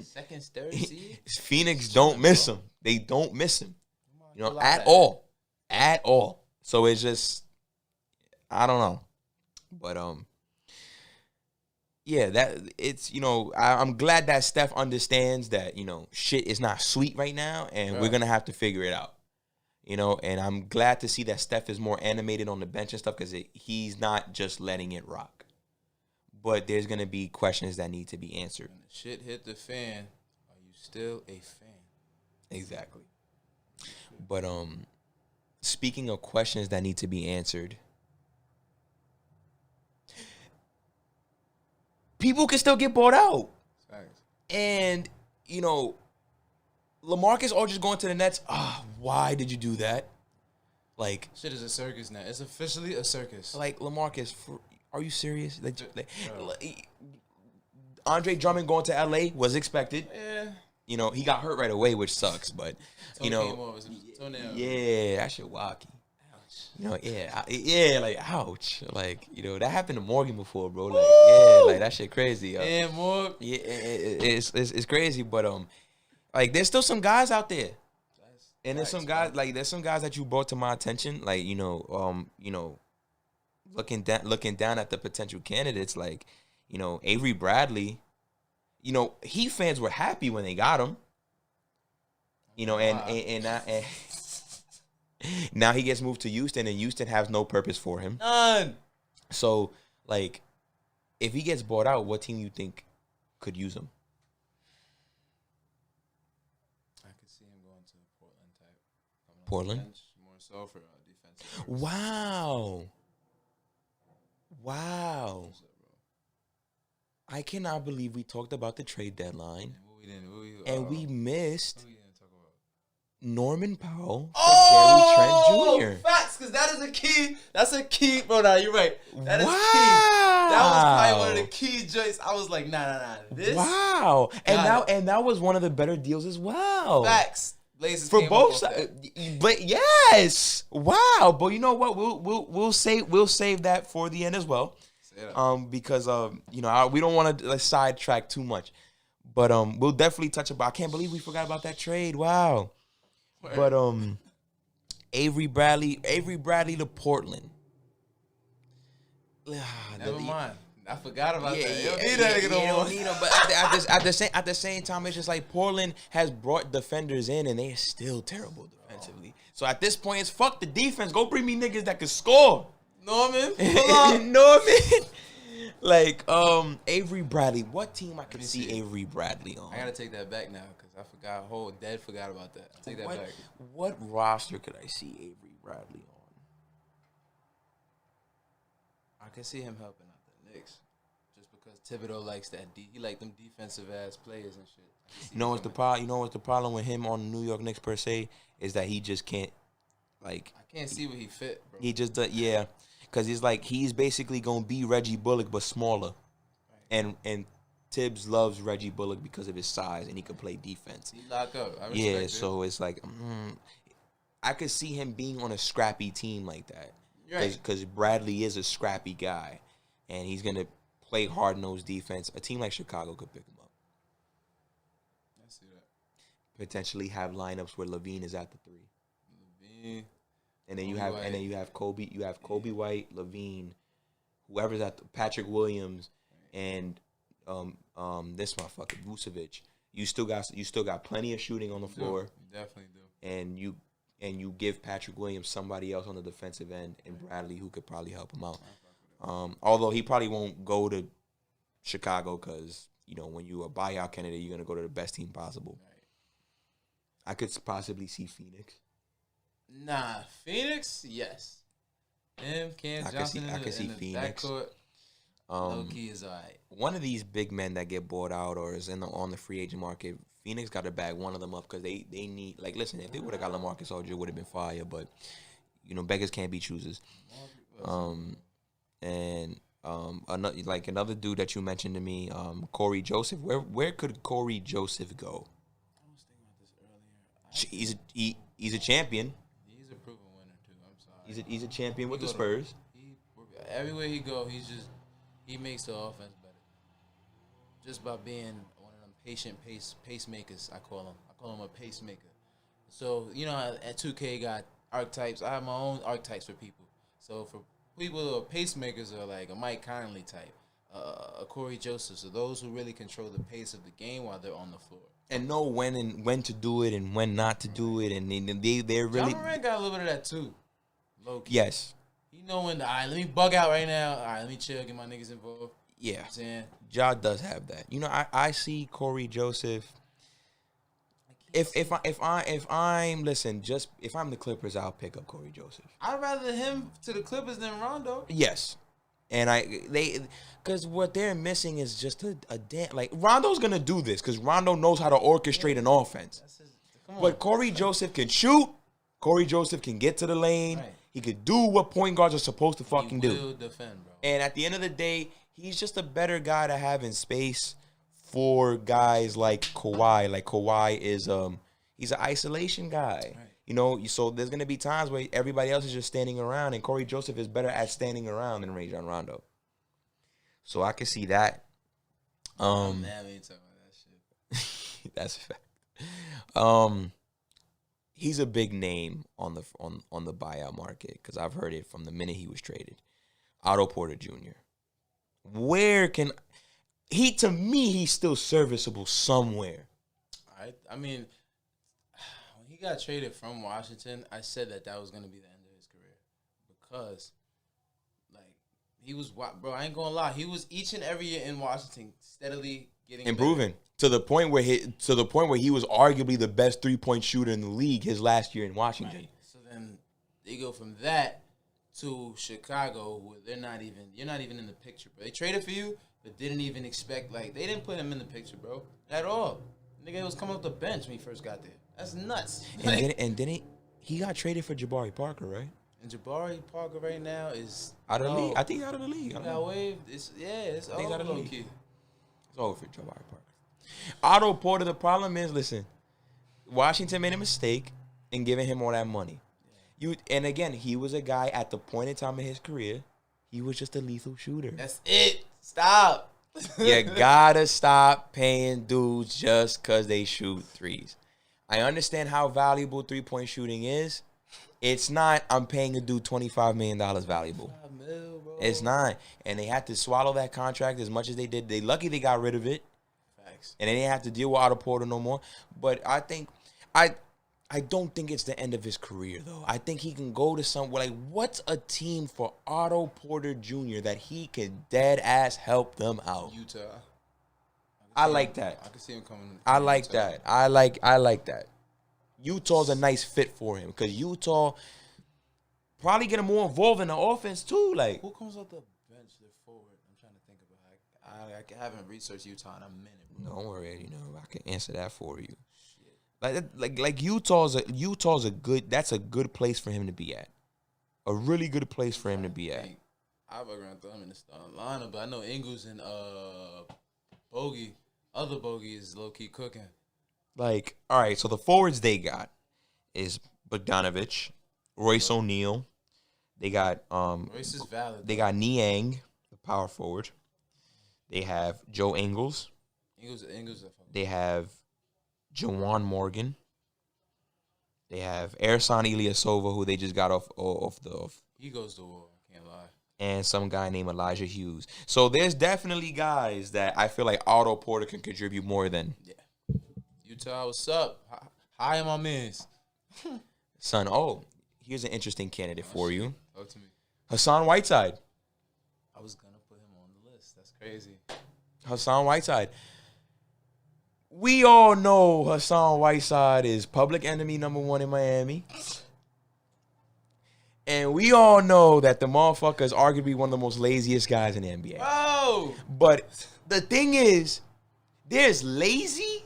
Second, third seed? Phoenix don't miss him. They don't miss him. At all. At all. So it's just, I don't know. But, yeah, that it's, I'm glad that Steph understands that, shit is not sweet right now and we're going to have to figure it out. And I'm glad to see that Steph is more animated on the bench and stuff because he's not just letting it rock. But there's going to be questions that need to be answered. When the shit hit the fan, are you still a fan? Exactly. But speaking of questions that need to be answered, people can still get bought out. Thanks. And, LaMarcus Aldridge going to the Nets, why did you do that? Like, shit is a circus now. It's officially a circus. Like, LaMarcus, are you serious? Andre Drummond going to LA was expected. Yeah. He got hurt right away, which sucks, but toenail. Yeah, that shit wacky. Ouch. Like ouch. Like, that happened to Morgan before, bro. Like, yeah, like that shit crazy. Yeah, Morgan. Yeah, it's crazy, but like there's still some guys out there. And there's some guys that you brought to my attention, like, looking down at the potential candidates, like, Avery Bradley, Heat fans were happy when they got him, and now he gets moved to Houston, and Houston has no purpose for him. None. So, like, if he gets bought out, what team you think could use him? I could see him going to Portland type. Portland? Bench, more so for defensive. Wow. I cannot believe we talked about the trade deadline. We missed Norman Powell for Gary Trent Jr. Facts, because that is a key. That's a key, bro. Nah, you're right. That is key. That was probably one of the key joints. I was like, nah. This. Wow. And that was one of the better deals as well. Facts. Blazers for both sides. But yes. Wow. But you know what? We'll save that for the end as well. Because we don't want to sidetrack too much. But we'll definitely touch about. I can't believe we forgot about that trade. Wow. But Avery Bradley to Portland. Never mind. I forgot about that. You don't need that nigga no more. You don't need him. But at the same time, it's just like Portland has brought defenders in, and they are still terrible defensively. So at this point, it's fuck the defense. Go bring me niggas that can score. Norman. Like Avery Bradley. What team I could see Avery Bradley on? I gotta take that back now because I forgot. Forgot about that. Take that back. What roster could I see Avery Bradley on? I can see him helping out the Knicks, just because Thibodeau likes that. He like them defensive ass players and shit. You know what's the problem with him on the New York Knicks per se is that he just can't Like I can't see where he fit, bro. He just does, yeah, because he's basically gonna be Reggie Bullock but smaller, right. And Tibbs loves Reggie Bullock because of his size and he can play defense. He lock up. I respect it. So it's like I could see him being on a scrappy team like that, because Bradley is a scrappy guy, and he's gonna play hard-nosed defense. A team like Chicago could pick him up. I see that. Potentially have lineups where Levine is at the 3. Levine. And then you have Kobe. You have Kobe White, Levine, whoever's at Patrick Williams, and this motherfucker Vucevic. You still got plenty of shooting on the floor. You definitely do. And you give Patrick Williams somebody else on the defensive end, and Bradley, who could probably help him out. Although he probably won't go to Chicago because, when you're a buyout candidate, you're going to go to the best team possible. Right. I could possibly see Phoenix. Nah, Phoenix, yes. Him, Cam Johnson I can see Phoenix. Backcourt, low-key is all right. One of these big men that get bought out or is on the free agent market, Phoenix got to bag one of them up because they need, listen, if they would have got LaMarcus Aldridge, it would have been fire, but, beggars can't be choosers. Another dude that you mentioned to me, Corey Joseph. Where could Corey Joseph go? I was thinking about this earlier. He's a champion. He's a proven winner too. I'm sorry. He's a champion with the Spurs. Everywhere he go, he makes the offense better. Just by being one of them patient pacemakers. I call him a pacemaker. So at 2K got archetypes. I have my own archetypes for people. So for people who are pacemakers are like a Mike Conley type, a Corey Joseph. So those who really control the pace of the game while they're on the floor. And know when to do it and when not to do it, and they're really. Ja Morant got a little bit of that too. Low key. Yes. He know when to. All right, let me bug out right now. All right, let me chill, get my niggas involved. Yeah. You know Ja does have that. I see Corey Joseph. If I'm the Clippers, I'll pick up Corey Joseph. I'd rather him to the Clippers than Rondo. Yes. And because what they're missing is just a damn, Rondo's gonna do this because Rondo knows how to orchestrate an offense. But Corey Joseph can shoot. Corey Joseph can get to the lane. Right. He could do what point guards are supposed to fucking do. He will defend, bro. And at the end of the day, he's just a better guy to have in space for guys like Kawhi. Like Kawhi is he's an isolation guy. Right. So there's going to be times where everybody else is just standing around, and Corey Joseph is better at standing around than Rajon Rondo. So I can see that. Man, we ain't talking about that shit. That's a fact. He's a big name on the buyout market because I've heard it from the minute he was traded. Otto Porter Jr. Where can to me he's still serviceable somewhere. I mean, when he got traded from Washington, I said that was going to be the end of his career because, he was, bro, I ain't going to lie. He was each and every year in Washington steadily getting improving better. to the point where he was arguably the best 3-point shooter in the league his last year in Washington. Right. So then they go from that to Chicago, where you're not even in the picture, bro. They traded for you, but didn't even expect, they didn't put him in the picture, bro, at all. Nigga was coming off the bench when he first got there. That's nuts. And then he got traded for Jabari Parker, right? And Jabari Parker right now is out of the league. I think he's out of the league. He got waived. It's all out of the league. Key. It's over for Jabari Parker. Otto Porter, the problem is, listen, Washington made a mistake in giving him all that money. And again, he was a guy at the point in time in his career, he was just a lethal shooter. That's it. Stop. You gotta stop paying dudes just because they shoot threes. I understand how valuable 3-point shooting is. It's not, I'm paying a dude $25 million valuable. It's not. And they had to swallow that contract as much as they did. They lucky they got rid of it. Facts. And they didn't have to deal with Otto Porter no more. But I think, I don't think it's the end of his career, though. I think he can go to somewhere. What's a team for Otto Porter Jr. that he can dead-ass help them out? Utah. I like that. I can see him coming. I like that. I like that. Utah's a nice fit for him because Utah probably get him more involved in the offense, too. Who comes off the bench there forward? I'm trying to think about it. I haven't researched Utah in a minute, bro. Don't worry. I can answer that for you. Like Utah's a good. That's a good place for him to be at. A really good place for him to be at. I was gonna throw him in the starting lineup, but I know Ingles and other Bogey is low key cooking. Like, all right, so the forwards they got is Bogdanovic, Royce O'Neal. They got Royce is valid. They got Niang, the power forward. They have Joe Ingles. Ingles. They have Juwan Morgan. They have Ersan Ilyasova, who they just got off. He goes to war. Can't lie. And some guy named Elijah Hughes. So there's definitely guys that I feel like Otto Porter can contribute more than. Yeah. Utah, what's up? Hi, my mans. Son, here's an interesting candidate for you. Talk to me. Hassan Whiteside. I was going to put him on the list. That's crazy. Hassan Whiteside. We all know Hassan Whiteside is public enemy number 1 in Miami. And we all know that the motherfucker is arguably one of the most laziest guys in the NBA. Oh! But the thing is, there's lazy,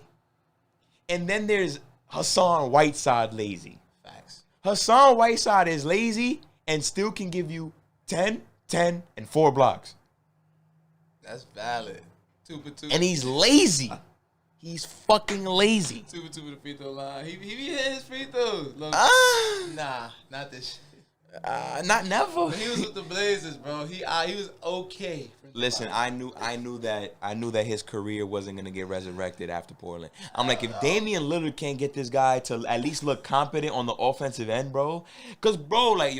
and then there's Hassan Whiteside lazy. Facts. Hassan Whiteside is lazy and still can give you 10, 10, and 4 blocks. That's valid. 2 for 2. And he's lazy. He's fucking lazy. 2 for 2 with the free throw line. He be hitting his free throws. Nah, not this shit. Not never. He was with the Blazers, bro. He was okay. Listen, I knew that his career wasn't gonna get resurrected after Portland. I'm like, if Damian Lillard can't get this guy to at least look competent on the offensive end, bro, because bro, like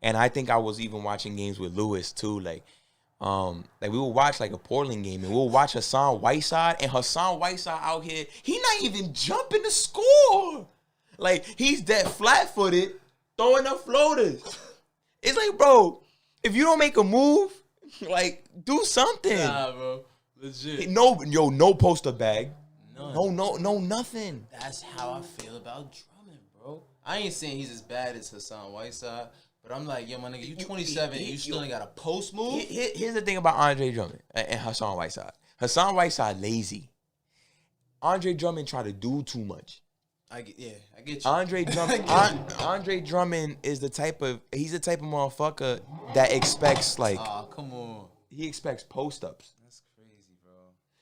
I think I was even watching games with Lewis too, like we will watch like a Portland game and we'll watch Hassan Whiteside, and Hassan Whiteside out here, he not even jumping to score. Like, he's dead flat-footed, throwing up floaters. It's like, bro, if you don't make a move, like, do something. Nah, bro. Legit. No poster bag. None. No, nothing. That's how I feel about Drummond, bro. I ain't saying he's as bad as Hassan Whiteside, but I'm like, yo, my nigga, you 27, you still ain't got a post move? Here's the thing about Andre Drummond and Hassan Whiteside. Hassan Whiteside lazy. Andre Drummond try to do too much. I get you. Andre Drummond is the type of motherfucker that expects, like, oh, come on. He expects post ups. That's crazy, bro.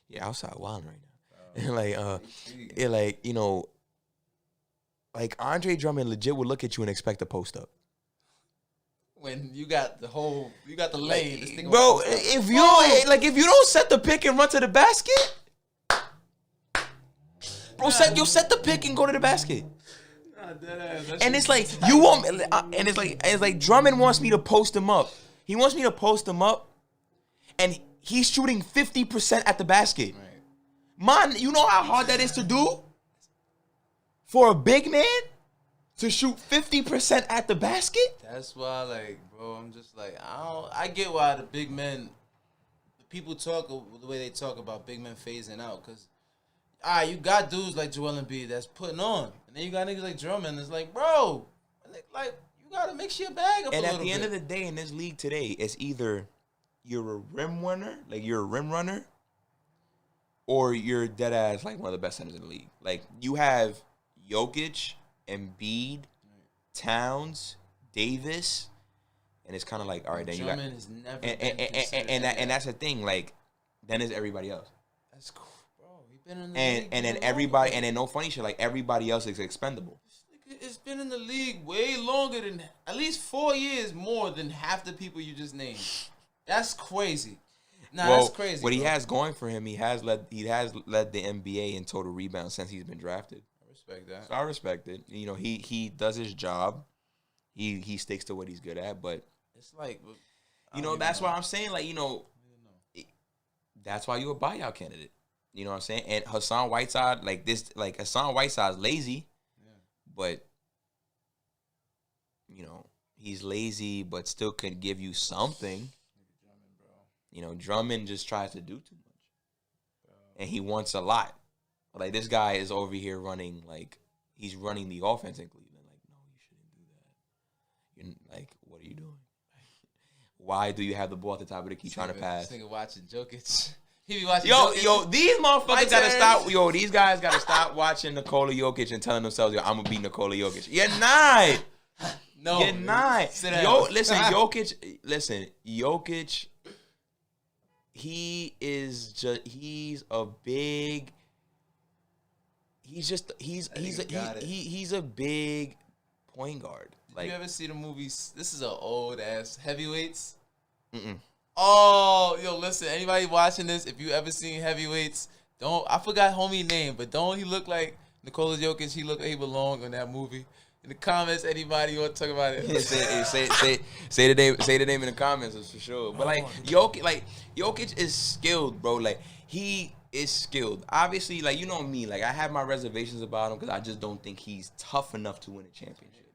Yeah, outside wilding right now. Like Andre Drummond legit would look at you and expect a post up. When you got the lane, this thing, bro. If you don't set the pick and run to the basket, bro, set the pick and go to the basket. Nah, deadass. And it's like you want, and it's like Drummond wants me to post him up. He wants me to post him up, and he's shooting 50% at the basket. Right. Man, you know how hard that is to do for a big man to shoot 50% at the basket. That's why, like, bro, I'm just like, I get why the big men, the people talk the way they talk about big men phasing out, because you got dudes like Joel Embiid that's putting on, and then you got niggas like Drummond that's like, bro, like, you gotta mix your bag up. And at the end of the day, in this league today, it's either you're a rim runner, like you're a rim runner, or you're dead ass like one of the best centers in the league. Like, you have Jokic, Embiid, Towns, Davis, and it's kind of like, all right, then Drummond you got, has never and that's the thing, like, then it's everybody else. That's cool, bro. He's been in the league, and then everybody, and then no funny shit, like, everybody else is expendable. It's been in the league way longer than, at least 4 years more than half the people you just named. That's crazy. That's crazy. What he has going for him, he has led the NBA in total rebounds since he's been drafted. Respect that. So I respect it. You know, he does his job. He sticks to what he's good at, but it's like, that's why I'm saying, like, that's why you're a buyout candidate. You know what I'm saying? And Hassan Whiteside, Hassan Whiteside's lazy, but he's lazy, but still can give you something. Drummond just tries to do too much, and he wants a lot. Like, this guy is over here running, like, he's running the offense in Cleveland. Like, no, you shouldn't do that. You're like, what are you doing? Why do you have the ball at the top of the key trying to pass? This nigga watching Jokic. He be watching. Yo, these motherfuckers gotta stop. Yo, these guys gotta stop watching Nikola Jokic and telling themselves, yo, I'm gonna beat Nikola Jokic. You're not. No, you're not. Yo, listen, Jokic. He's a big point guard. Like, you ever see the movies? This is an old ass Heavyweights. Mm-mm. Oh, yo, listen. Anybody watching this? If you ever seen Heavyweights, I forgot homie name, but don't he look like Nikola Jokic? He look like he belonged in that movie. In the comments, anybody want to talk about it? say the name in the comments for sure. But like Jokic is skilled, bro. Like he is skilled. Obviously, like you know me, like I have my reservations about him because I just don't think he's tough enough to win a championship.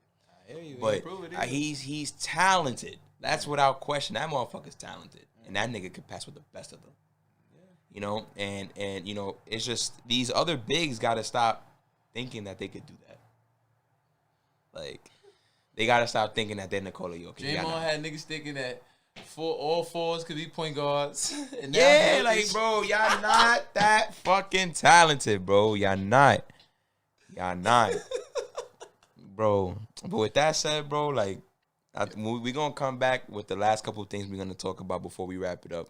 I hear you. But he's talented. That's without question. That motherfucker's talented, and that nigga could pass with the best of them. You know, and you know, it's just these other bigs got to stop thinking that they could do that. Like, they got to stop thinking that they're Nikola Jokic. Draymond had niggas thinking that all fours could be point guards. And yeah, like, bro, y'all not that fucking talented, bro. Y'all not. Bro, but with that said, bro, like, we're going to come back with the last couple of things we're going to talk about before we wrap it up.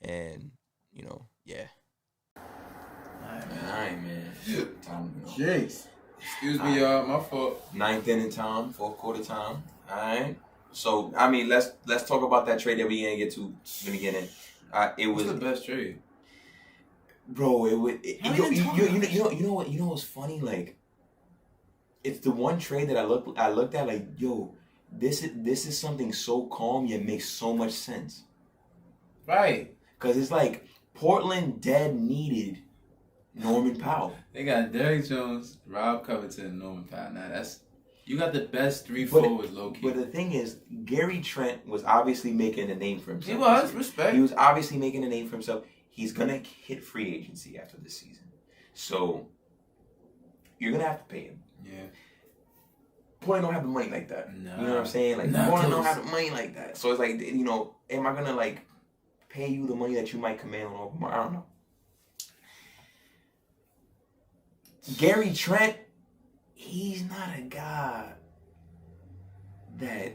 And, you know, yeah. All right, man. Time to go. Jeez. Excuse me, y'all. My fault. 9th inning time, 4th quarter time. All right. So, I mean, let's talk about that trade that we didn't get to in the beginning. It was the best trade, bro. You know what's funny? Like, it's the one trade that I looked at like, yo, this is something so calm yet makes so much sense. Right. Because it's like Portland dead needed Norman Powell. They got Derrick Jones, Rob Covington, and Norman Powell. Now you got the best 3 forwards, low key. But the thing is, Gary Trent was obviously making a name for himself. He was, respect. He was obviously making a name for himself. He's gonna hit free agency after this season, so you're gonna have to pay him. Yeah. Portland don't have the money like that. No. You know what I'm saying? Like Portland don't have the money like that. So it's like, you know, am I gonna like pay you the money that you might command on open market? I don't know. Gary Trent, he's not a guy that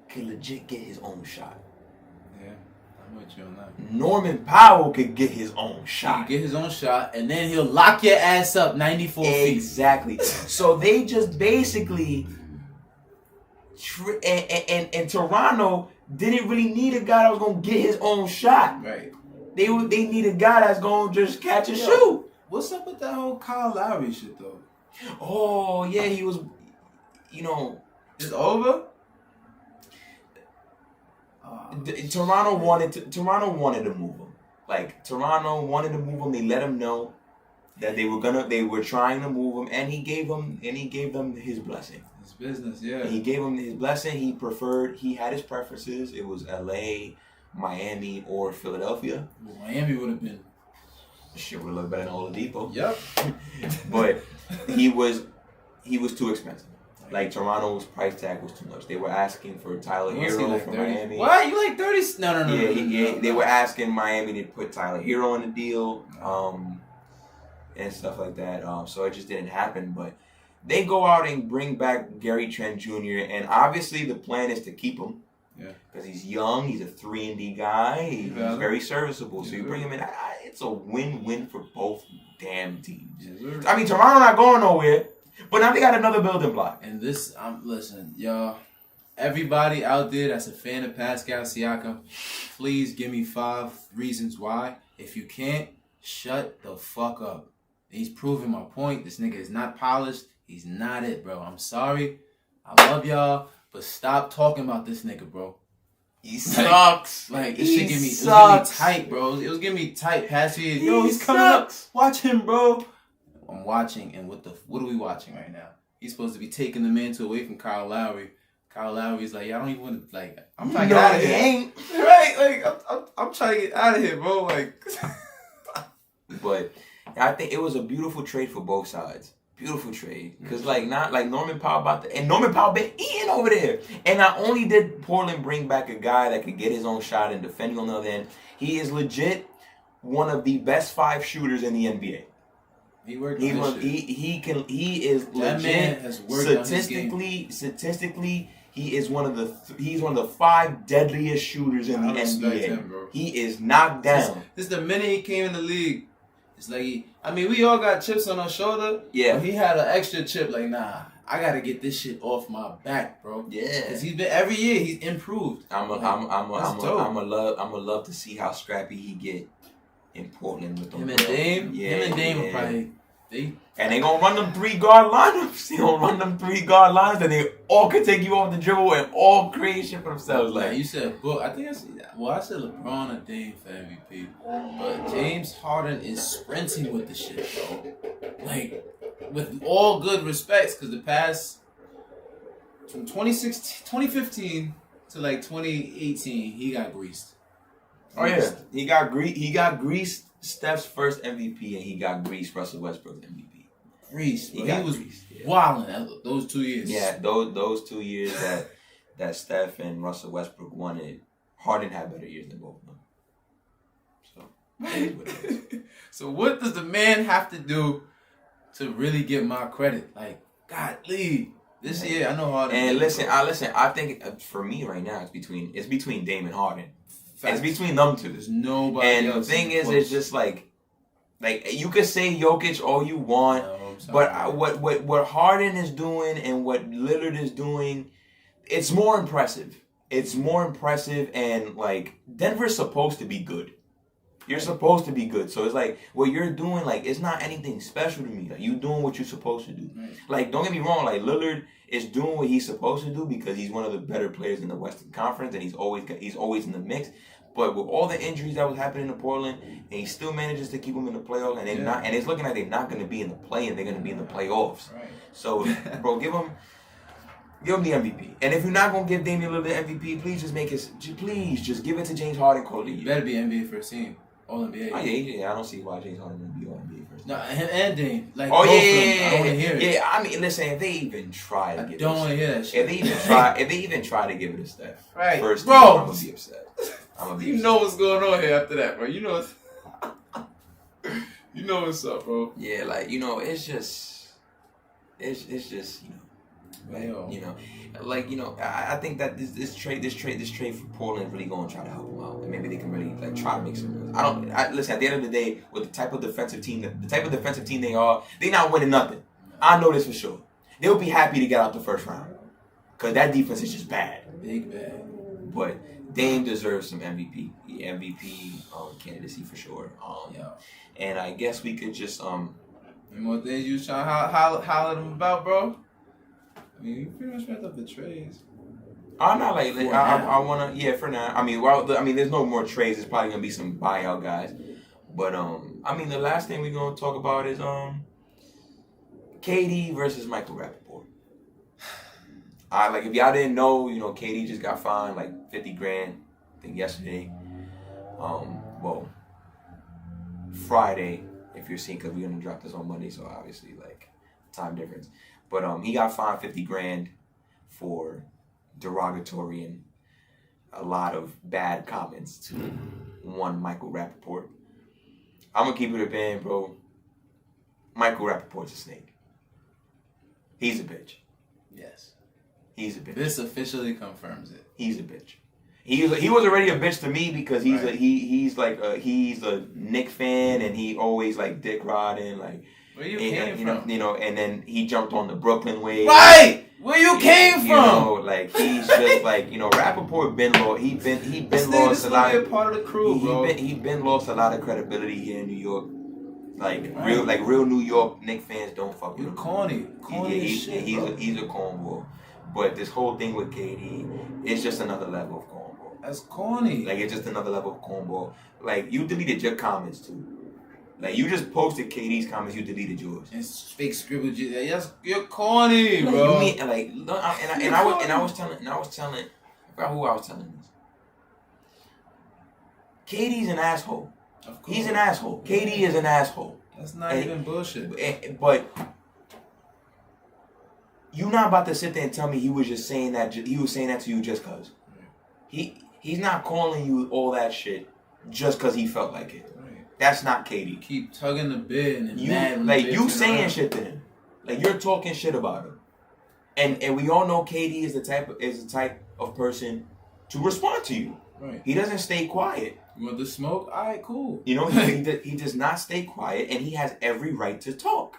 can legit get his own shot. Yeah, I'm with you on that. Norman Powell could get his own shot. He can get his own shot, and then he'll lock your ass up 94 feet. Exactly. So they just basically... And Toronto didn't really need a guy that was going to get his own shot. Right. They need a guy that's going to just catch and shoot. What's up with that whole Kyle Lowry shit, though? Oh, yeah, he was, you know... It's over? Toronto wanted to move him. Like, Toronto wanted to move him. They let him know that they were trying to move him, and he gave them his blessing. His business, yeah. And he gave him his blessing. He had his preferences. It was LA, Miami, or Philadelphia. Well, Miami would have been... Shit would look better than Oladipo. Yep. But he was too expensive. Like, Toronto's price tag was too much. They were asking for Tyler Hero from Miami. What? You like 30? No. Yeah, they were asking Miami to put Tyler Hero on the deal, and stuff like that. So it just didn't happen. But they go out and bring back Gary Trent Jr. And obviously the plan is to keep him. Yeah. Because he's young, he's a 3-and-D guy, he's very serviceable. So you bring him in, it's a win-win for both damn teams. Yes, I mean, Toronto not going nowhere, but now they got another building block. And listen, y'all, everybody out there that's a fan of Pascal Siakam, please give me 5 reasons why. If you can't, shut the fuck up. He's proving my point. This nigga is not polished. He's not it, bro. I'm sorry. I love y'all. But stop talking about this nigga, bro. He sucks. Like this shit it was getting me tight, bro. It was getting me tight past year. Yo, he's coming up. Watch him, bro. I'm watching, and what are we watching right now? He's supposed to be taking the mantle away from Kyle Lowry. Kyle Lowry's like, I don't even want to, like, I'm trying to get out of here. Ain't. Right? Like, I'm trying to get out of here, bro. Like, but I think it was a beautiful trade for both sides. Beautiful trade. Because, not like Norman Powell and Norman Powell been eating over there. And not only did Portland bring back a guy that could get his own shot and defend on the other end, he is legit one of the best 5 shooters in the NBA. He worked on He is that legit. Man has worked Statistically, he's one of the 5 deadliest shooters in the NBA. Him, bro. He is knocked down. This the minute he came in the league. It's like we all got chips on our shoulder. Yeah. But he had an extra chip. Like, nah, I gotta get this shit off my back, bro. Yeah. Because he's been every year he's improved. I'm a love to see how scrappy he get in Portland with them. Him and Dame will probably. And they gonna run them 3-guard lineups. They gonna run them 3-guard lines, and they all can take you off the dribble and all create shit for themselves. Like you said, Book. I think I said LeBron or Dame for MVP, but James Harden is sprinting with the shit, bro. Like, with all good respects, because the past from 2015 to like 2018, he got greased. Oh yeah, he got greased. Steph's first MVP, and he got greased Russell Westbrook's MVP. Greased. He was wilding those 2 years. Yeah, those 2 years that Steph and Russell Westbrook won it, Harden had better years than both of them. So, that is what it is. So what does the man have to do to really get my credit? Like, golly, this year I know Harden. And listen. I think for me right now it's between Dame and Harden. It's between them two. There's nobody and else. The thing is, it's just like you could say Jokic all you want, but what Harden is doing and what Lillard is doing, it's more impressive. It's more impressive, and like Denver's supposed to be good. You're supposed to be good, so it's like what you're doing. Like it's not anything special to me. Like you doing what you're supposed to do. Right. Like don't get me wrong. Like Lillard is doing what he's supposed to do because he's one of the better players in the Western Conference, and he's always in the mix. But with all the injuries that was happening in Portland, and he still manages to keep them in the playoffs, and and it's looking like they're not going to be in the play-in, they're going to be in the playoffs. Right. So, bro, give him the MVP. And if you're not going to give Damian Lillard the MVP, please just give it to James Harden. You better be NBA first team. All NBA. Oh, yeah. I don't see why James Harden wouldn't be all NBA first team. No, him and Dame. Like, I don't want to hear it. Yeah, I mean, listen, if they even try to give it, don't want to hear that shit. If they even try to give it to Steph, right, first bro, team, I'm gonna be upset. You know what's going on here after that, bro. You know what's up, bro. Yeah, like it's just I think that this trade for Portland really gonna try to help them out, and maybe they can really like try to make some moves. Listen. At the end of the day, with the type of defensive team they are, they not winning nothing. I know this for sure. They'll be happy to get out the first round because that defense is just bad. Big bad. But Dame deserves some MVP candidacy for sure. And I guess we could just Any more things you was trying to holler them about, bro? I mean, you pretty much wrapped up the trades. I'm not like I wanna for now. I mean, there's no more trades. There's probably gonna be some buyout guys, but the last thing we're gonna talk about is KD versus Michael Rappaport. If y'all didn't know, KD just got fined like $50,000, I think yesterday. Friday, if you're seeing, because we're gonna drop this on Monday, so obviously time difference. But he got fined $50,000 for derogatory and a lot of bad comments to one Michael Rappaport. I'm gonna keep it a band, bro. Michael Rappaport's a snake. He's a bitch. Yes. He's a bitch. This officially confirms it. He's a bitch. He was already a bitch to me because he's he's a Knicks fan, and he always dick riding where you came from, and then he jumped on the Brooklyn wave. Right, where you came from. He's just Rappaport been lost. He been lost a lot. Be a part of the crew, bro. He been lost a lot of credibility here in New York. Real New York Knicks fans don't fuck with him. Corny shit, he's a cornball. But this whole thing with KD is just another level of cornball. That's corny. It's just another level of cornball. You deleted your comments too. You just posted KD's comments, you deleted yours. And fake scribbled you. Yes, you're corny, bro. You mean I was telling. I forgot who I was telling this. KD's an asshole. He's an asshole. KD is an asshole. That's not even bullshit. But you're not about to sit there and tell me he was just saying that. He was saying that to you just cause. He's not calling you all that shit just cause he felt like it. That's not KD. Keep tugging the bit and you saying shit to him. Like you're talking shit about him. And we all know KD is the type of person to respond to you. Right. He doesn't stay quiet. You want the smoke? All right, cool. You know, he does not stay quiet, and he has every right to talk.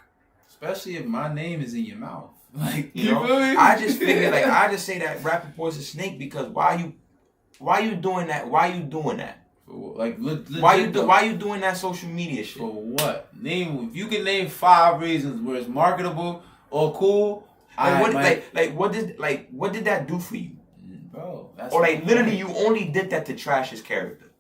Especially if my name is in your mouth. Like, you know, I just figure, like, I just say that Rappaport's a snake because why you doing that? Why you doing that? Like, why you doing that social media shit? For what? If you can name 5 reasons where it's marketable or cool. What did that do for you? Bro, that's or like literally you only did that to trash his character.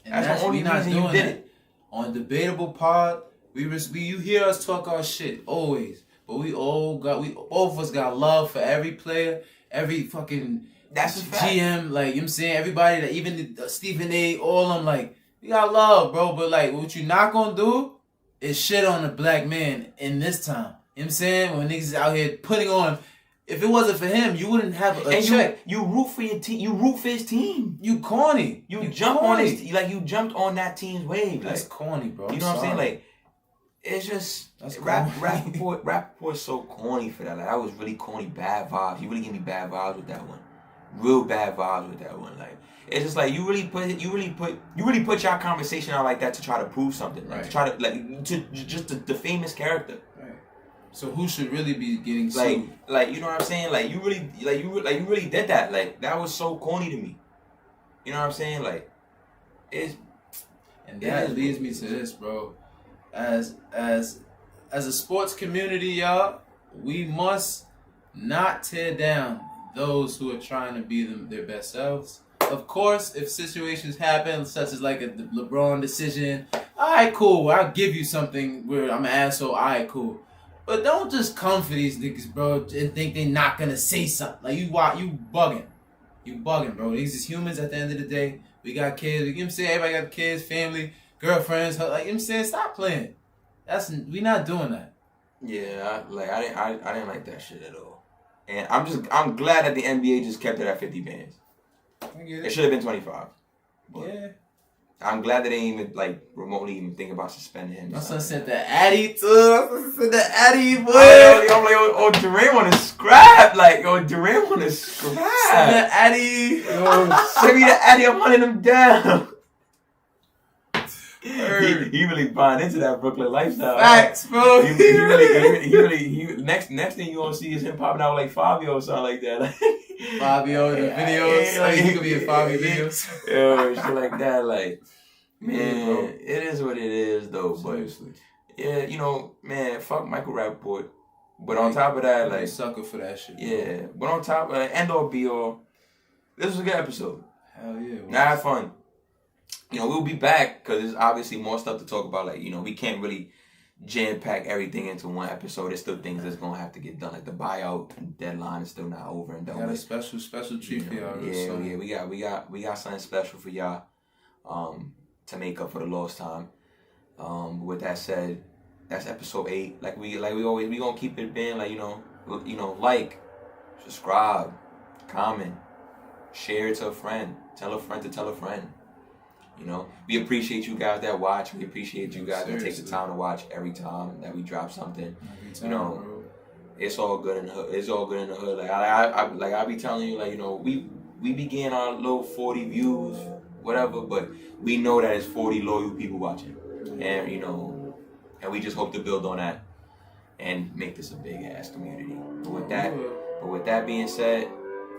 And that's the only reason you did it. On Debatable Pod, you hear us talk our shit always, but both of us got love for every player, every fucking that's GM, like, you know what I'm saying, everybody, that even Stephen A, all of them, like, we got love, bro, but like what you not gonna do is shit on a black man in this time. You know what I'm saying? When niggas out here putting on. If it wasn't for him, you wouldn't have a check. You root for your team. You root for his team. You corny. You jump corny. you jumped on that team's wave. That's corny, bro. You know what I'm saying? Like, it's just Rappaport's so corny for that. Like, that was really corny, bad vibes. You really give me bad vibes with that one. Real bad vibes with that one. Like, it's just like you really put your conversation out like that to try to prove something. Like, to try to just the famous character. So who should really be getting sued? Like you know what I'm saying? Like you really did that. Like that was so corny to me. You know what I'm saying? Like that leads me to this, bro. As a sports community, y'all, we must not tear down those who are trying to be their best selves. Of course, if situations happen, such as like a LeBron decision, all right, cool. I'll give you something where I'm an asshole. All right, cool. But don't just come for these niggas, bro, and think they're not gonna say something. Like, you bugging. You bugging, bro. These is humans at the end of the day. We got kids. You know what I'm saying? Everybody got kids, family, girlfriends. Like, you know what I'm saying? Stop playing. We not doing that. Yeah, I didn't like that shit at all. And I'm glad that the NBA just kept it at 50 bands. I get it. It should have been 25. But yeah. I'm glad they didn't even remotely even think about suspending him. My son sent the Addy too. My son sent the Addy, boy. I'm like, Durant want to scrap. Like, Durant want to scrap. Send the Addy. Send me the Addy. I'm hunting him down. He really buying into that Brooklyn lifestyle. Facts, bro. He really next thing you gonna see is him popping out with like Fabio or something like that. Fabio in the videos. He could be in Fabio videos. Yo, shit like that. Like, man, bro. It is what it is, though. Seriously. But yeah, man, fuck Michael Rappaport. But on top of that, like, sucker for that shit. Yeah, bro. But on top of that, end all be all, this was a good episode. Hell yeah. I had fun. We'll be back because there's obviously more stuff to talk about. Like, we can't really jam-pack everything into one episode. There's still things that's going to have to get done. Like the buyout deadline is still not over and done. We got a special treat for y'all. Yeah. We got something special for y'all to make up for the lost time. With that said, that's episode 8. Like we always, we going to keep it being like, like, subscribe, comment, share it to a friend, tell a friend to tell a friend. We appreciate you guys that watch. We appreciate you guys that take the time to watch every time that we drop something. Bro. It's all good in the hood. It's all good in the hood. Like I be telling you, like, we begin our little 40 views, whatever, but we know that it's 40 loyal people watching, and and we just hope to build on that and make this a big ass community. But with that being said,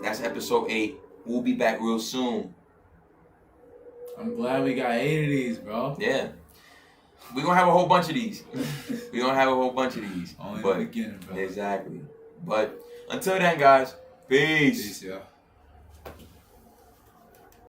that's episode 8. We'll be back real soon. I'm glad we got 8 of these, bro. Yeah. We're going to have a whole bunch of these. Only the beginning, bro. Exactly. But until then, guys, peace. Peace, y'all.